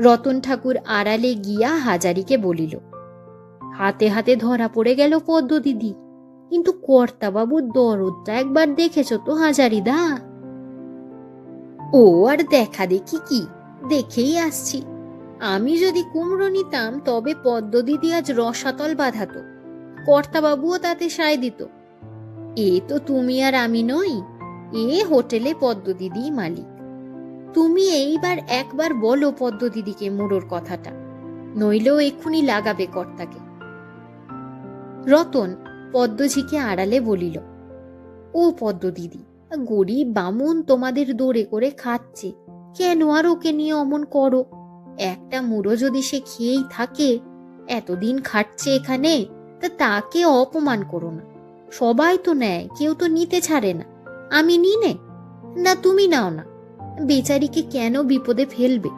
Speaker 1: রতন ঠাকুর আড়ালে গিয়া হাজারিকে বলিল, হাতে হাতে ধরা পড়ে গেল পদ্ম দিদি, কিন্তু কর্তাবাবুর দরদটা একবার দেখেছ তো হাজারিদা? ও আর দেখা দেখি কি, দেখেই আসছি। আমি যদি কুমড়ো নিতাম তবে পদ্ম দিদি আজ রসাতল বাঁধাতো, কর্তাবাবুও তাতে সায় দিত। এ তো তুমি আর আমি নই, এ হোটেলে পদ্ম দিদি মালিক। তুমি এইবার একবার বলো পদ্ম দিদিকে মুড়োর কথাটা, নইলেও এক্ষুনি লাগাবে কর্তাকে। রতন পদ্মঝিকে আড়ালে বলিল, ও পদ্ম দিদি, গরিব বামুন তোমাদের দৌড়ে করে খাচ্ছে, কেন আর ওকে নিয়ে অমন করো? একটা মুড়ো যদি সে খেয়েই থাকে, এতদিন খাটছে এখানে, তা তাকে অপমান করো না। সবাই তো নেয়, কেউ তো নিতে ছাড়ে না। আমি নিই নে? না তুমি নাও না, বেচারিকে কেন বিপদে ফেলবে?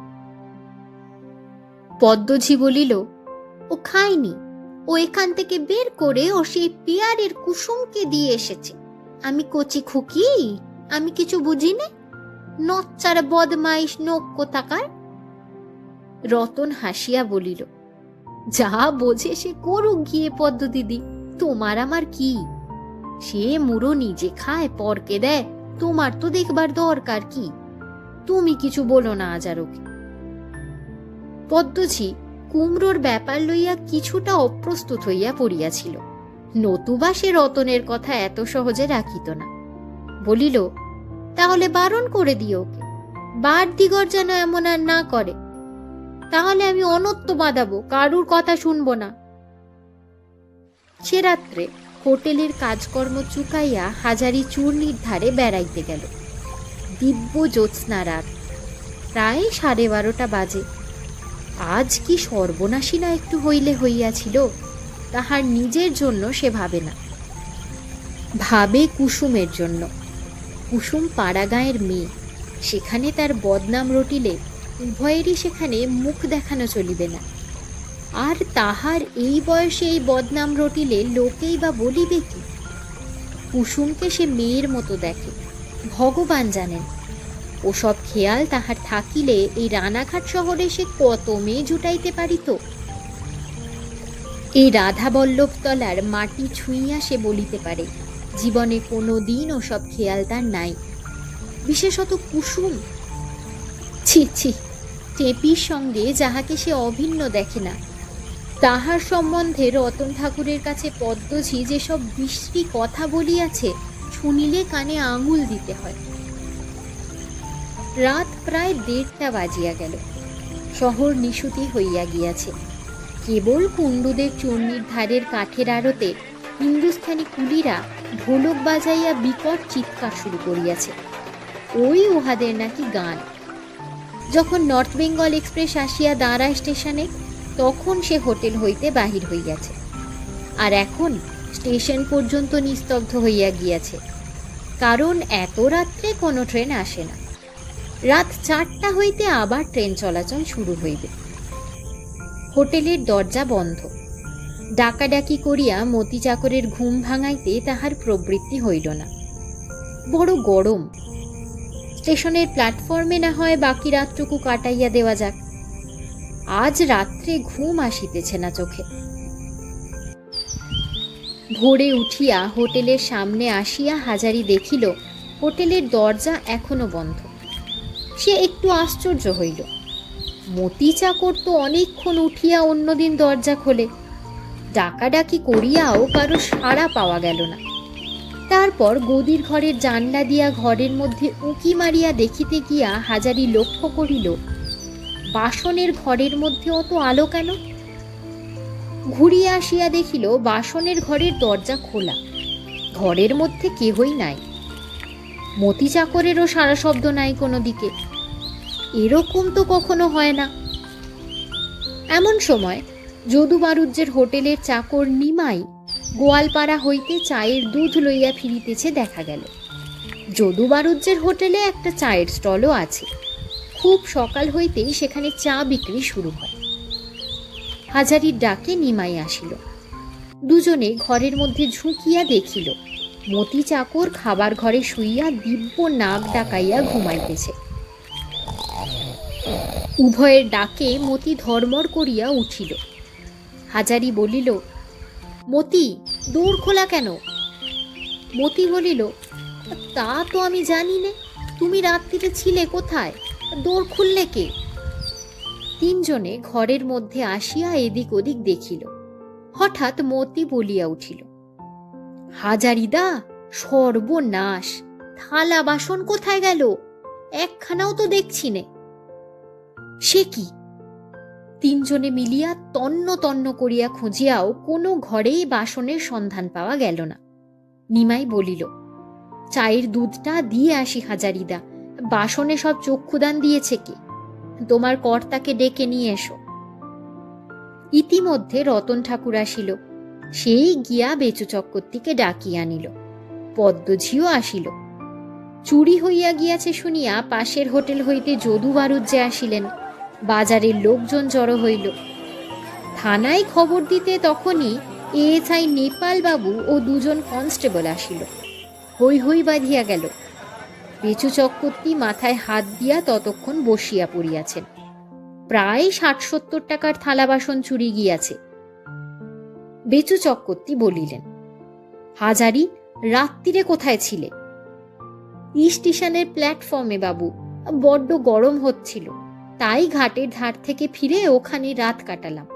Speaker 1: পদ্মঝি বলিল, ও খায়নি, ও এখান থেকে বের করে ও সেই পেয়ারের কুসুমকে দিয়ে এসেছে। আমি কচি খুকি, আমি কিছু বুঝি নে? নচ্চার বদমাইশ নোক কোথাকার। রতন হাসিয়া বলিল, যা বোঝে সে করুক গিয়ে পদ্ম দিদি, তোমার আমার কি? সে মুড়ো নিজে খায়, পরকে দেয়, তোমার তো দেখবার দরকার কি? তুমি কিছু বলো না আজ আর ওকে। পদ্মঝি কুমড়োর ব্যাপার লইয়া কিছুটা অপ্রস্তুত হইয়া পড়িয়াছিল, নতুবা সে রতনের কথা এত সহজে রাখিত না। বলিল, তাহলে বারণ করে দিও ওকে, বার দিগর যেন এমন আর না করে। তাহলে আমি অনত্য বাঁধাবো, কারুর কথা শুনবো না। সে রাত্রে হোটেলের কাজকর্ম চুকাইয়া হাজারি চূর্ণির ধারে বেড়াইতে গেল। দিব্য জ্যোৎস্না রাত, প্রায় 12:30 বাজে। আজ কি সর্বনাশী না একটু হইলে হইয়াছিল, তাহার নিজের জন্য সে ভাবে না, ভাবে কুসুমের জন্য। কুসুম পাড়াগাঁয়ের মেয়ে, সেখানে তার বদনাম রটিলে উভয়েরই সেখানে মুখ দেখানো চলিবে না। আর তাহার এই বয়সে এই বদনাম রটিলে লোকেই বা বলিবে কি? কুসুমকে সে মেয়ের মতো দেখে, ভগবান জানেন। ওসব খেয়াল তাহার থাকিলে এই রানাঘাট শহরে সে কত মেয়ে জুটাইতে পারিত। এই রাধাবল্লভতলার মাটি ছুঁইয়া সে বলিতে পারে জীবনে কোনো দিন ওসব খেয়াল তার নাই। বিশেষত কুসুম, ছি ছি, টেপির সঙ্গে যাহাকে সে অভিন্ন দেখে না, তাহার সম্বন্ধে রতন ঠাকুরের কাছে পদ্মঝি যেসব বিশ্রী কথা বলিয়াছে, শুনিলে কানে আঙুল দিতে হয়। রাত প্রায় 1:30 বাজিয়া গেল। শহর নিশুতি হইয়া গিয়াছে। কেবল কুণ্ডুদের চূর্ণির ধারের কাঠের আড়তে হিন্দুস্থানি কুলিরা ঢোলক বাজাইয়া বিকট চিৎকার শুরু করিয়াছে। ওই উহাদের নাকি গান। যখন নর্থ বেঙ্গল এক্সপ্রেস আসিয়া দাঁড়ায় স্টেশনে, তখন সে হোটেল হইতে বাহির হইয়াছে। আর এখন স্টেশন পর্যন্ত নিস্তব্ধ হইয়া গিয়াছে, কারণ এত রাত্রে কোনো ট্রেন আসে না। রাত 4টা হইতে আবার ট্রেন চলাচল শুরু হইবে। হোটেলের দরজা বন্ধ। ডাকাডাকি করিয়া মতি চাকরের ঘুম ভাঙাইতে তাহার প্রবৃত্তি হইল না। বড় গরম। স্টেশনের প্ল্যাটফর্মে না হয় বাকি রাতটুকু কাটাইয়া দেওয়া যাক। আজ রাত্রে ঘুম আসিতেছে না চোখে। ভোরে উঠিয়া হোটেলের সামনে আসিয়া হাজারি দেখিল হোটেলের দরজা এখনো বন্ধ। সে একটু আশ্চর্য হইল। মতি চাকর তো অনেকক্ষণ উঠিয়া অন্যদিন দরজা খোলে। ডাকাডাকি করিয়াও কারো সাড়া পাওয়া গেল না। তারপর গদির ঘরের জানলা দিয়া ঘরের মধ্যে উঁকি মারিয়া দেখিতে গিয়া হাজারি লক্ষ্য করিল বাসনের ঘরের মধ্যে অত আলো কেন। ঘুরিয়া আসিয়া দেখিল বাসনের ঘরের দরজা খোলা, ঘরের মধ্যে কেহই নাই। মতি চাকরেরও সারা শব্দ নাই কোনো দিকে। এরকম তো কখনো হয় না। এমন সময় যদু বারুজ্যের হোটেলের চাকর নিমাই গোয়ালপাড়া হইতে চায়ের দুধ লইয়া ফিরিতেছে দেখা গেল। যদু বারুজ্যের হোটেলে একটা চায়ের স্টলও আছে। খুব সকাল হইতেই সেখানে চা বিক্রি শুরু হয়। হাজারির ডাকে নিমাই আসিল। দুজনে ঘরের মধ্যে ঝুঁকিয়া দেখিল মতি চাকর খাবার ঘরে শুইয়া দিব্য নাক ডাকাইয়া ঘুমাইতেছে। উভয়ের ডাকে মতি ধর্মড় করিয়া উঠিল। হাজারি বলিল, মতি, দৌড় খোলা কেন? মতি বলিল, তা তো আমি জানি নে, তুমি রাত্রিতে ছিলে কোথায়? দৌড় খুললে কে? তিনজনে ঘরের মধ্যে আসিয়া এদিক ওদিক দেখিল। হঠাৎ মতি বলিয়া উঠিল, হাজারিদা, সর্বনাশ! থালা বাসন কোথায় গেল? একখানাও তো দেখছি নে। সে কি? তিনজনে মিলিয়া তন্ন তন্ন করিয়া খুঁজিয়াও কোনো ঘরেই বাসনের সন্ধান পাওয়া গেল না। নিমাই বলিল, চায়ের দুধটা দিয়ে আসি হাজারিদা, বাসনে সব চক্ষুদান দিয়েছে কে? তোমার কর্তাকে ডেকে নিয়ে এসো। ইতিমধ্যে রতন ঠাকুর আসিল। সেই গিয়া বেচু চক্রবর্তীকে ডাকিয়া আনিল। পদ্মঝিও আসিল। চুরি হইয়া গিয়াছে শুনিয়া পাশের হোটেল হইতে যদু বারুজ্যে আসিলেন। বাজারের লোকজন জড়ো হইল। থানায় খবর দিতে তখনই এএসআই নেপাল বাবু ও দুজন কনস্টেবল আসিল। হৈ হৈ বাঁধিয়া গেল। বেচু চক্রবর্তী মাথায় হাত দিয়া ততক্ষণ বসিয়া পড়িয়াছেন। প্রায় 60-70 টাকার থালা বাসন চুরি গিয়াছে। বেচু চক্রবর্তী বলিলেন, হাজারি, রাত্রিরে কোথায় ছিলে? স্টেশনের প্ল্যাটফর্মে বাবু, বড্ড গরম হচ্ছিল, তাই ঘাটের ধার থেকে ফিরে ওখানে রাত কাটালাম।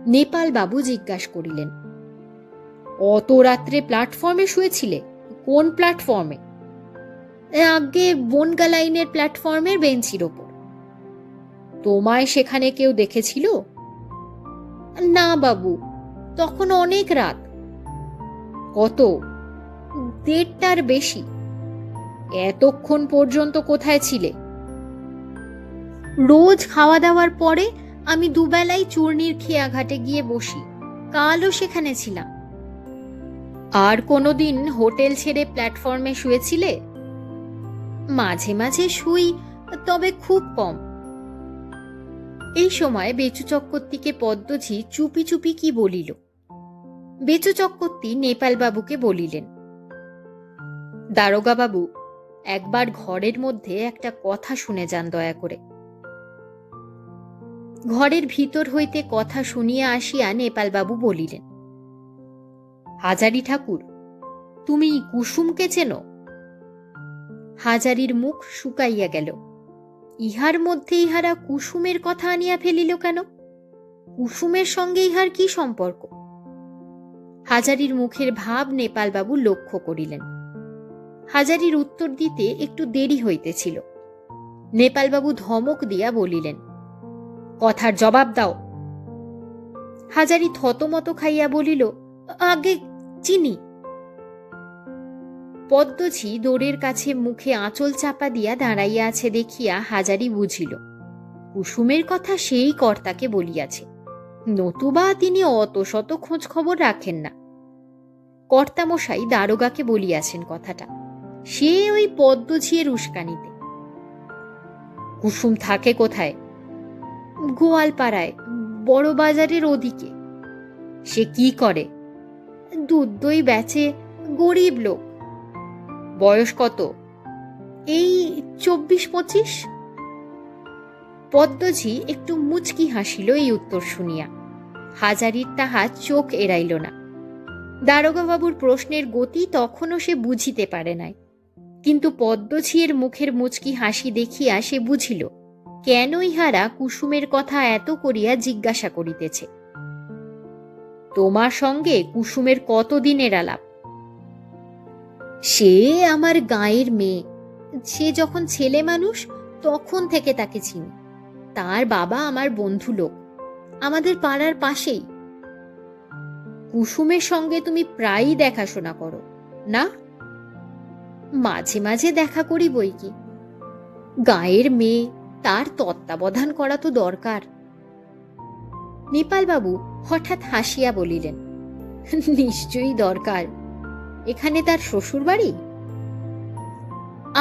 Speaker 1: নেপাল বাবু জিজ্ঞাসা করিলেন, অত রাত্রে প্ল্যাটফর্মে শুয়েছিলে? কোন প্ল্যাটফর্মে? আগে বনগা লাইনের প্ল্যাটফর্মের বেঞ্চির ওপর। তোমায় সেখানে কেউ দেখেছিল? না বাবু, তখন অনেক রাত। কত? 1:30টার বেশি। এতক্ষণ পর্যন্ত কোথায় ছিলে? রোজ খাওয়া দাওয়ার পরে আমি দুবেলাই চূর্ণির খেয়াঘাটে গিয়ে বসি। কালও সেখানে ছিলাম। আর কোনোদিন হোটেল ছেড়ে প্ল্যাটফর্মে শুয়েছিলে? মাঝে মাঝে শুই, তবে খুব কম, এই সময় বেচু চক্রবর্তীকে পদ্মঝি চুপি চুপি কি বলিল। বেচু চক্রবর্তী নেপালবাবুকে বলিলেন, দারোগা বাবু, একবার ঘরের মধ্যে একটা কথা শুনে যান দয়া করে। ঘরের ভিতর হইতে কথা শুনিয়া আসিয়া নেপালবাবু বলিলেন, হাজারি ঠাকুর, তুমি কুসুমকে চেনো? হাজারির মুখ শুকাইয়া গেল। ইহার মধ্যে ইহারা কুসুমের কথা আনিয়া ফেলিল কেন? কুসুমের সঙ্গে ইহার কি সম্পর্ক? হাজারির মুখের ভাব নেপালবাবু লক্ষ্য করিলেন। হাজারির উত্তর দিতে একটু দেরি হইতেছিল। নেপালবাবু ধমক দিয়া বলিলেন, কথার জবাব দাও। হাজারি থতমত খাইয়া বলিল, আগে চিনি। পদ্মঝি দোরের কাছে মুখে আঁচল চাপা দিয়া দাঁড়াইয়া আছে দেখিয়া হাজারি বুঝিল কুসুমের কথা সেই কর্তাকে বলিয়াছে, নতুবা তিনি অত শত খোঁজ খবর রাখেন না। কর্তামশাই দারোগাকে বলিয়াছেন কথাটা, সে ওই পদ্মঝিয়ের উস্কানিতে। কুসুম থাকে কোথায়? গোয়ালপাড়ায়, বড় বাজারের ওদিকে। সে কি করে? দুধ দই বেচে, গরিব লোক। বয়স কত? এই 24-25। পদ্মঝি একটু মুচকি হাসিল এই উত্তর শুনিয়া। হাজারির তাহা চোখ এড়াইল না। দারোগা বাবুর প্রশ্নের গতি তখনও সে বুঝিতে পারে নাই, কিন্তু পদ্মঝিয়ের মুখের মুচকি হাসি দেখিয়া সে বুঝিল কেন ইহারা কুসুমের কথা এত করিয়া জিজ্ঞাসা করিতেছে। তোমার সঙ্গে কুসুমের কতদিনের আলাপ? সে আমার গাঁয়ের মেয়ে। সে যখন ছেলে মানুষ তখন থেকে তাকে চিনি। তার বাবা আমার বন্ধু লোক, আমাদের পাড়ার পাশেই। কুসুমের সঙ্গে তুমি প্রায়ই দেখাশোনা করো না? মাঝে মাঝে দেখা করি বই কি। গাঁয়ের মেয়ে, তার তত্ত্বাবধান করা তো দরকার। নেপালবাবু হঠাৎ হাসিয়া বলিলেন, নিশ্চয়ই দরকার। এখানে তার শ্বশুর বাড়ি?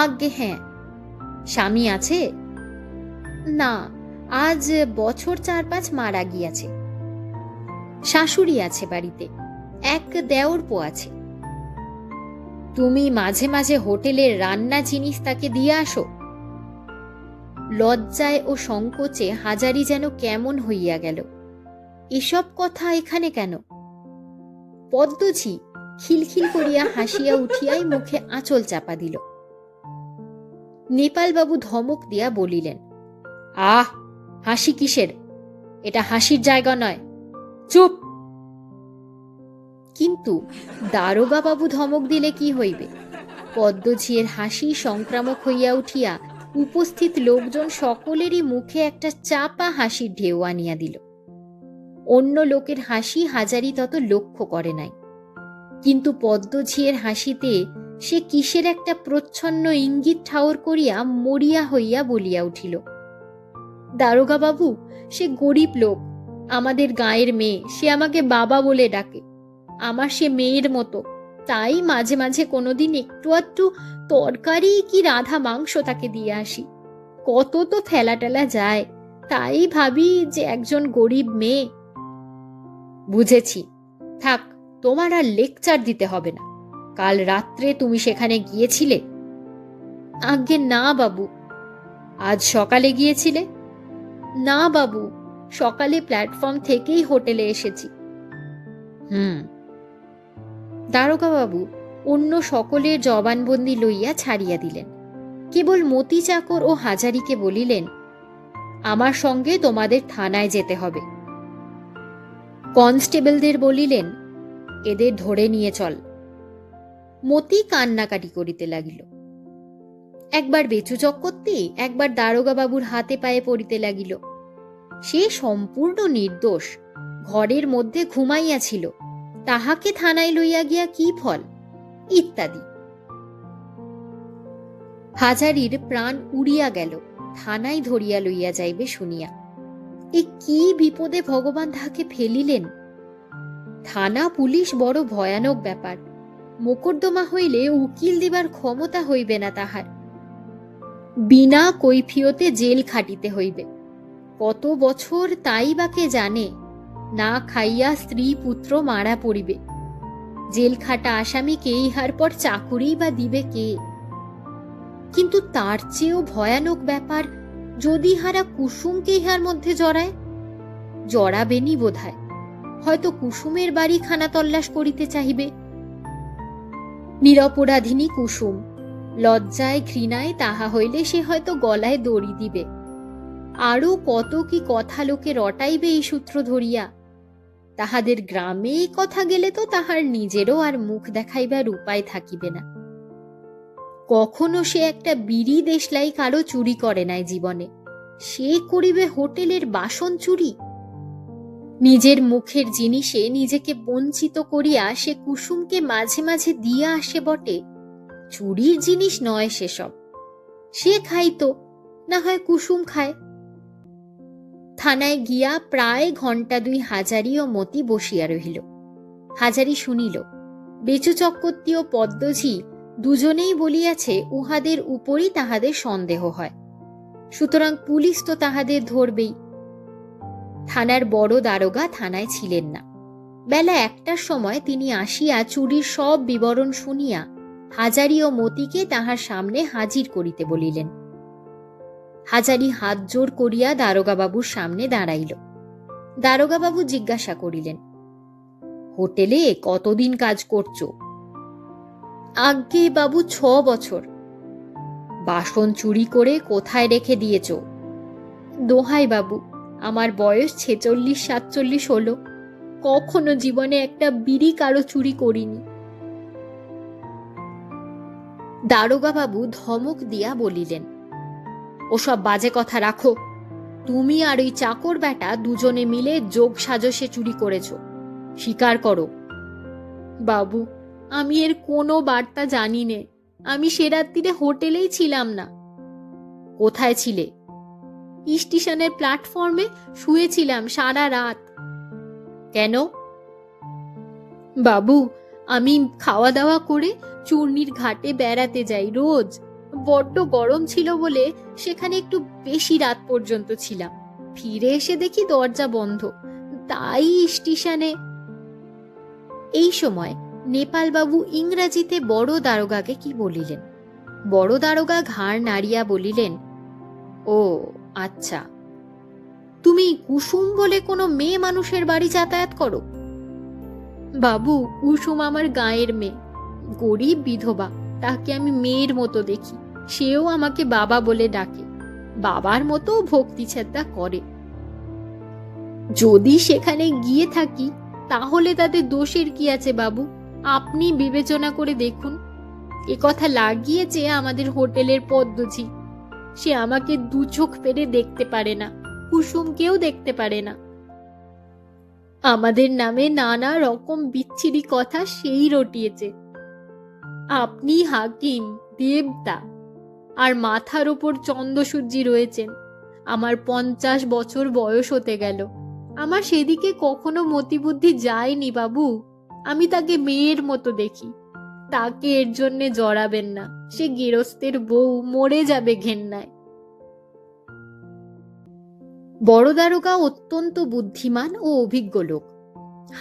Speaker 1: আজ্ঞে হ্যাঁ। স্বামী আছে? না, আজ বছর 4-5 মারা গিয়াছে। শাশুড়ি আছে বাড়িতে, এক দেওরপো আছে। তুমি মাঝে মাঝে হোটেলের রান্না জিনিস তাকে দিয়ে আসো? লজ্জায় ও সংকোচে হাজারি যেন কেমন হইয়া গেল। এসব কথা এখানে কেন? পদ্মঝি খিলখিল করিয়া হাসিয়া উঠিয়াই মুখে আঁচল চাপা দিল। নেপালবাবু ধমক দিয়া বলিলেন, আহ, হাসি কিসের? এটা হাসির জায়গা নয়, চুপ। কিন্তু দারোগা বাবু ধমক দিলে কি হইবে? পদ্মঝিয়ের হাসি সংক্রামক হইয়া উঠিয়া উপস্থিত লোকজন সকলেরই মুখে একটা চাপা হাসির ঢেউ আনিয়া দিল। অন্য লোকের হাসি হাজারি তত লক্ষ্য করে নাই, কিন্তু পদ্মঝিয়ের হাসিতে সে কিসের একটা প্রচ্ছন্ন ইঙ্গিত ঠাওর করিয়া মরিয়া হইয়া বলিয়া উঠিল, দারোগা বাবু, সে গরিব লোক, আমাদের গাঁয়ের মেয়ে। সে আমাকে বাবা বলে ডাকে। আমার সে মেয়ের মতো, তাই মাঝে মাঝে কোনোদিন একটু আধটু তরকারি কি রাধা মাংস তাকে দিয়ে আসি। কত তো ফেলা টেলা যায়, তাই ভাবি যে একজন গরিব মেয়ে। বুঝেছি, থাক, তোমার আর লেকচার দিতে হবে না। কাল রাত্রে তুমি সেখানে গিয়েছিলে? আজ্ঞে না বাবু। আজ সকালে গিয়েছিলে? না বাবু, সকালে প্ল্যাটফর্ম থেকেই হোটেলে এসেছি। দারোগা বাবু অন্য সকলের জবানবন্দি লইয়া ছাড়িয়া দিলেন। কেবল মতি চাকর ও হাজারিকে বলিলেন, আমার সঙ্গে তোমাদের থানায় যেতে হবে। কনস্টেবলদের বলিলেন, এদের ধরে নিয়ে চল। মতি কান্নাকাটি করিতে লাগিল। একবার বেচু চক্রবর্তী, একবার দারোগা বাবুর হাতে পায়ে পড়িতে লাগিল। সে সম্পূর্ণ নির্দোষ, ঘরের মধ্যে ঘুমাইয়াছিল, তাহাকে থানায় লইয়া গিয়া কি ফল, ইত্যাদি। হাজারির প্রাণ উড়িয়া গেল থানায় ধরিয়া লইয়া যাইবে শুনিয়া। এ কি বিপদে ভগবান তাহাকে ফেলিলেন! থানা পুলিশ বড় ভয়ানক ব্যাপার। মোকদ্দমা হইলে উকিল দিবার ক্ষমতা হইবে না তাহার। বিনা কৈফিয়তে জেল খাটিতে হইবে। কত বছর তাই বা কে জানে, না খাইয়া স্ত্রী পুত্র মারা পড়িবে। জেল খাটা আসামিকে ইহার পর চাকুরি বা দিবে কে? কিন্তু তার চেয়েও ভয়ানক ব্যাপার, যদি হারা কুসুমকে ইহার মধ্যে জড়ায়। জড়াবেনি বোধহয়, হয়তো কুসুমের বাড়ি খানা তল্লাশ করিতে চাহিবে। নিরপরাধিনী কুসুম, লজ্জায় ঘৃণায় তাহা হইলে সে হয়তো গলায় দড়ি দিবে। আরো কত কি কথা লোকে রটাইবে এই সূত্র ধরিয়া। তাহাদের গ্রামে এই কথা গেলে তো তাহার নিজেরও আর মুখ দেখাইবার উপায় থাকিবে না। কখনো সে একটা বিড়ি দেশলাই কারো চুরি করে নাই জীবনে, সে করিবে হোটেলের বাসন চুরি? নিজের মুখের জিনিসে নিজেকে বঞ্চিত করিয়া সে কুসুমকে মাঝে মাঝে দিয়া আসে বটে, চুরির জিনিস নয় সেসব। সে খাইতো, না হয় কুসুম খায়। থানায় গিয়া প্রায় ঘণ্টা 2 হাজারি ও মতি বসিয়া রহিল। হাজারি শুনিল, বেচু চক্রবর্তী ও পদ্মঝি দুজনেই বলিয়াছে উহাদের উপরই তাহাদের সন্দেহ হয়, সুতরাং পুলিশ তো তাহাদের ধরবেই। থানার বড় দারোগা থানায় ছিলেন না। বেলা 1টার সময় তিনি আসিয়া চুরির সব বিবরণ শুনিয়া হাজারি ও মতিকে তাহার সামনে হাজির করিতে বলিলেন। হাজারি হাত জোর করিয়া দারোগাবাবুর সামনে দাঁড়াইল। দারোগাবাবু জিজ্ঞাসা করিলেন, হোটেলে কতদিন কাজ করছো? আজ্ঞে বাবু, 6 বছর। বাসন চুরি করে কোথায় রেখে দিয়েছ? দোহাই বাবু, আমার বয়স 46-47 হলো, কখনো জীবনে একটা বিড়ি কারো চুরি করিনি। দারোগাবাবু ধমক দিয়া বলিলেন, ওসব বাজে কথা রাখো। তুমি আর ওই চাকর বেটা দুজনে মিলে যোগ সাজসে চুরি করেছ, স্বীকার করো। বাবু, আমি এর কোনো বার্তা জানি নে। আমি সে রাত্রিরে হোটেলেই ছিলাম না। কোথায় ছিলে? স্টেশনের প্ল্যাটফর্মে শুয়েছিলাম সারা রাত। কেন? বাবু, আমি খাওয়া দাওয়া করে চূর্ণির ঘাটে বেড়াতে যাই রোজ। বড্ড গরম ছিল বলে সেখানে একটু বেশি রাত পর্যন্ত ছিলাম। ফিরে এসে দেখি দরজা বন্ধ, তাই স্টেশনে। এই সময় নেপালবাবু ইংরাজিতে বড় দারোগাকে কি বলিলেন। বড় দারোগা ঘাড় নাড়িয়া বলিলেন, ও আচ্ছা, তুমি কুসুম বলে কোনো মেয়ে মানুষের বাড়ি যাতায়াত করো? বাবু, কুসুম আমার গাঁয়ের মেয়ে, গরিব বিধবা। তাকে আমি মেয়ের মতো দেখি, সেও আমাকে বাবা বলে ডাকে, বাবার মতো ভক্তি শ্রদ্ধা করে। যদি সেখানে গিয়ে থাকি তাহলে তাতে দোষের কি আছে বাবু? আপনি বিবেচনা করে দেখুন। এ কথা লাগিয়েছে আমাদের হোটেলের পদ্মঝি। সে আমাকে 2 চোখ পেরে দেখতে পারে না, কুসুমকেও দেখতে পারে না। আমাদের নামে নানা রকম বিচ্ছিরি কথা সেই রটিয়েছে। আপনি হাকিম, দেবতা, আর মাথার উপর চন্দ্রসূর্যি রয়েছেন। আমার 50 বছর বয়স হতে গেল, আমার সেদিকে কখনো মতিবুদ্ধি যায়নি বাবু। আমি তাকে মেয়ের মতো দেখি। তাকে এর জন্যে জড়াবেন না, সে গেরস্তের বউ, মরে যাবে ঘেন্নায়। বড় দারোগা অত্যন্ত বুদ্ধিমান ও অভিজ্ঞ লোক।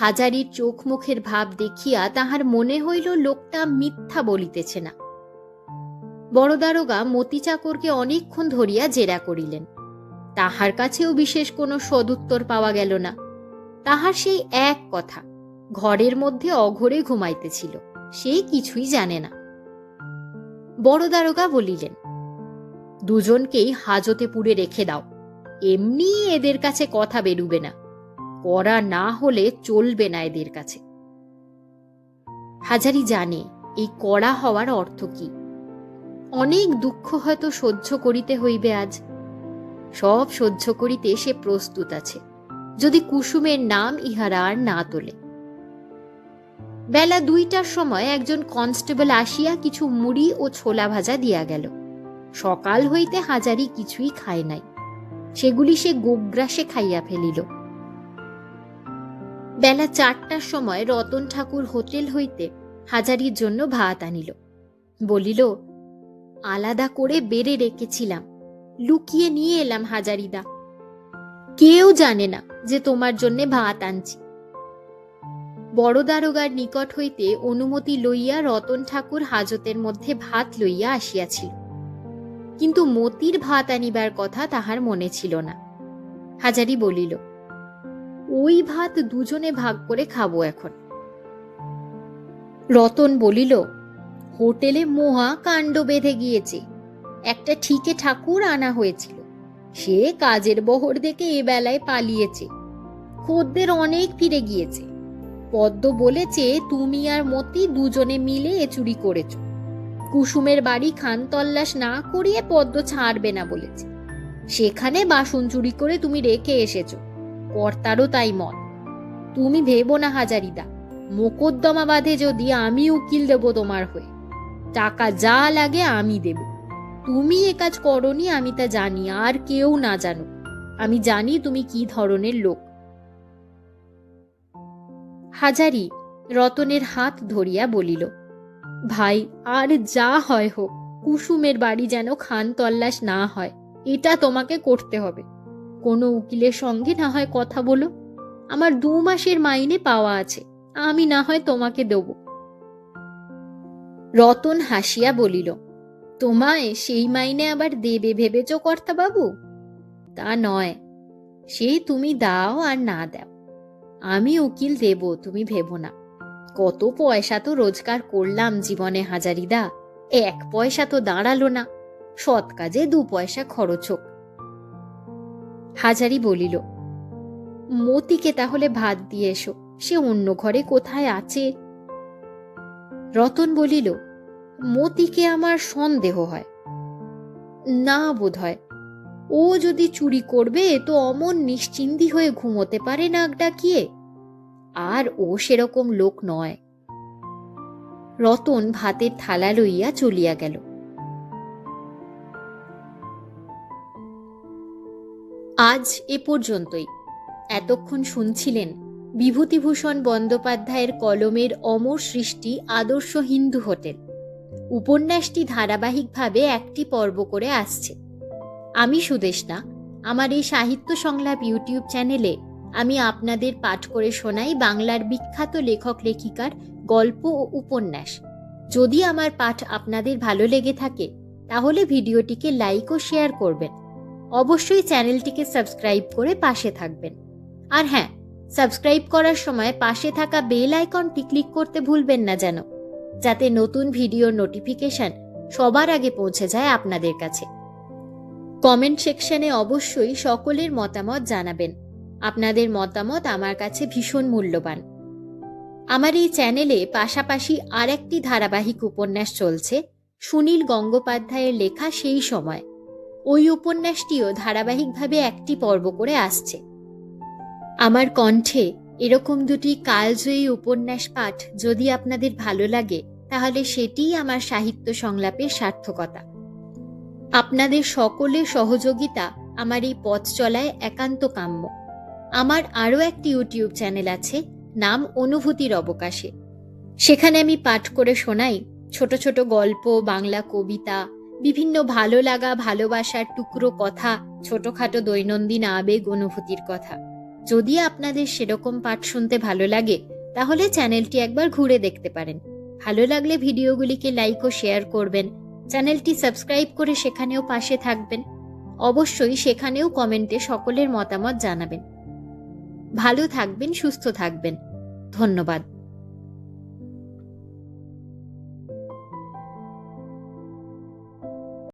Speaker 1: হাজারির চোখ মুখের ভাব দেখিয়া তাহার মনে হইল লোকটা মিথ্যা বলিতেছে না। বড় দারোগা মতি চাকরকে অনেকক্ষণ ধরিয়া জেরা করিলেন। তাহার কাছেও বিশেষ কোনো সদুত্তর পাওয়া গেল না। তাহার সেই এক কথা, ঘরের মধ্যে অঘরে ঘুমাইতেছিল, সে কিছুই জানে না। বড় দারোগা বলিলেন, দুজনকেই হাজতে পুরে রেখে দাও, এমনি এদের কাছে কথা বেরুবে না, করা না হলে চলবে না এদের কাছে। হাজারি জানে এই কড়া হওয়ার অর্থ কি। অনেক দুঃখ হয়তো সহ্য করিতে হইবে আজ। সব সহ্য করিতে সে প্রস্তুত আছে, যদি কুসুমের নাম ইহারা আর না তোলে। বেলা 2টার সময় একজন কনস্টেবল আসিয়া কিছু মুড়ি ও ছোলা ভাজা দিয়া গেল। সকাল হইতে হাজারি কিছুই খায় নাই, সেগুলি সে গোগ্রাসে খাইয়া ফেলিল। বেলা 4টার সময় রতন ঠাকুর হোটেল হইতে হাজারির জন্য ভাত আনিল। বলিল, আলাদা করে বেড়ে রেখেছিলাম, লুকিয়ে নিয়ে এলাম হাজারিদা। কেউ জানে না যে তোমার জন্যে ভাত আনছি। বড় দারোগার নিকট হইতে অনুমতি লইয়া রতন ঠাকুর হাজতের মধ্যে ভাত লইয়া আসিয়াছিল, কিন্তু মতির ভাত আনিবার কথা তাহার মনে ছিল না। হাজারি বলিল, ওই ভাত দুজনে ভাগ করে খাবো এখন। রতন বলিল, হোটেলে মহা কাণ্ড বেঁধে গিয়েছে। একটা ঠিকে ঠাকুর আনা হয়েছিল, সে কাজের বহর দেখে এ বেলায় পালিয়েছে। খদ্দের অনেক ফিরে গিয়েছে। পদ্ম বলেছে তুমি আর মতি দুজনে মিলে এ চুরি করেছ। কুসুমের বাড়ি খান তল্লাশ না করিয়ে পদ্ম ছাড়বে না বলেছে। সেখানে বাসন চুরি করে তুমি রেখে এসেছো, কর্তারও তাই মত। তুমি ভেবো না হাজারিদা, মোকদ্দমা বাঁধে যদি আমি উকিল দেব তোমার হয়ে। টাকা যা লাগে আমি দেব। তুমি এ কাজ করনি আমি তা জানি, আর কেউ না জানুক। আমি জানি তুমি কি ধরনের লোক। হাজারি রতনের হাত ধরিয়া বলিল, ভাই, আর যা হয় হোক, কুসুমের বাড়ি যেন খান তল্লাশ না হয়, এটা তোমাকে করতে হবে। কোনো উকিলের সঙ্গে না হয় কথা বলো। আমার 2 মাসের মাইনে পাওয়া আছে, আমি না হয় তোমাকে দেব। রতন হাসিয়া বলিল, তোমায় সেই মাইনে আবার দেবে ভেবেছ কর্তা বাবু? তা নয়, সে তুমি দাও আর না দাও, আমি উকিল দেব, তুমি ভেবো না। কত পয়সা তো রোজগার করলাম জীবনে হাজারিদা, 1 পয়সা তো দাঁড়ালো না। সৎ কাজে 2 পয়সা খরচ হোক। হাজারি বলিল, মতিকে তাহলে ভাত দিয়ে এসো, সে অন্য ঘরে কোথায় আছে। রতন বলিল, মতিকে আমার সন্দেহ হয়। না বোধ হয়, ও যদি চুরি করবে তো অমন নিশ্চিন্তি হয়ে ঘুমোতে পারে নাক ডাকিয়ে। আর ও সেরকম লোক নয়। রতন ভাতের থালা লইয়া চলিয়া গেল। আজ এ পর্যন্তই। এতক্ষণ শুনছিলেন বিভূতিভূষণ বন্দ্যোপাধ্যায়ের কলমের অমর সৃষ্টি আদর্শ হিন্দু হোটেল। উপন্যাসটি ধারাবাহিকভাবে 1টি পর্ব করে আসছে। আমি সুদেষ্ণা। আমার এই সাহিত্য সংলাপ ইউটিউব চ্যানেলে আমি আপনাদের পাঠ করে শোনাই বাংলার বিখ্যাত লেখক লেখিকার গল্প ও উপন্যাস। যদি আমার পাঠ আপনাদের ভালো লেগে থাকে তাহলে ভিডিওটিকে লাইক ও শেয়ার করবেন। অবশ্যই চ্যানেলটিকে সাবস্ক্রাইব করে পাশে থাকবেন। আর হ্যাঁ, সাবস্ক্রাইব করার সময় পাশে থাকা বেল আইকনটি ক্লিক করতে ভুলবেন না যেন, যাতে নতুন ভিডিওর নোটিফিকেশন সবার আগে পৌঁছে যায় আপনাদের কাছে। কমেন্ট সেকশনে অবশ্যই সকলের মতামত জানাবেন। আপনাদের মতামত আমার কাছে ভীষণ মূল্যবান। আমার এই চ্যানেলে পাশাপাশি আরেকটি ধারাবাহিক উপন্যাস চলছে, সুনীল গঙ্গোপাধ্যায়ের লেখা সেই সময়। ওই উপন্যাসটিও ধারাবাহিকভাবে 1টি পর্ব করে আসছে। আমার কণ্ঠে এরকম 2টি কালজয়ী উপন্যাস পাঠ যদি আপনাদের ভালো লাগে তাহলে সেটিই আমার সাহিত্য সংলাপের সার্থকতা। আপনাদের সকলের সহযোগিতা আমার এই পথ চলায় একান্ত কাম্য। আমার আরও একটি ইউটিউব চ্যানেল আছে, নাম অনুভূতির অবকাশে। সেখানে আমি পাঠ করে শোনাই ছোট ছোট গল্প, বাংলা কবিতা, বিভিন্ন ভালো লাগা ভালোবাসার টুকরো কথা, ছোটখাটো দৈনন্দিন আবেগ অনুভূতির কথা। যদি আপনাদের সেরকম পাঠ শুনতে ভালো লাগে তাহলে চ্যানেলটি একবার ঘুরে দেখতে পারেন। ভালো লাগলে ভিডিওগুলিকে লাইক ও শেয়ার করবেন। চ্যানেলটি সাবস্ক্রাইব করে সেখানেও পাশে থাকবেন। অবশ্যই সেখানেও কমেন্টে সকলের মতামত জানাবেন। ভালো থাকবেন, সুস্থ থাকবেন। ধন্যবাদ।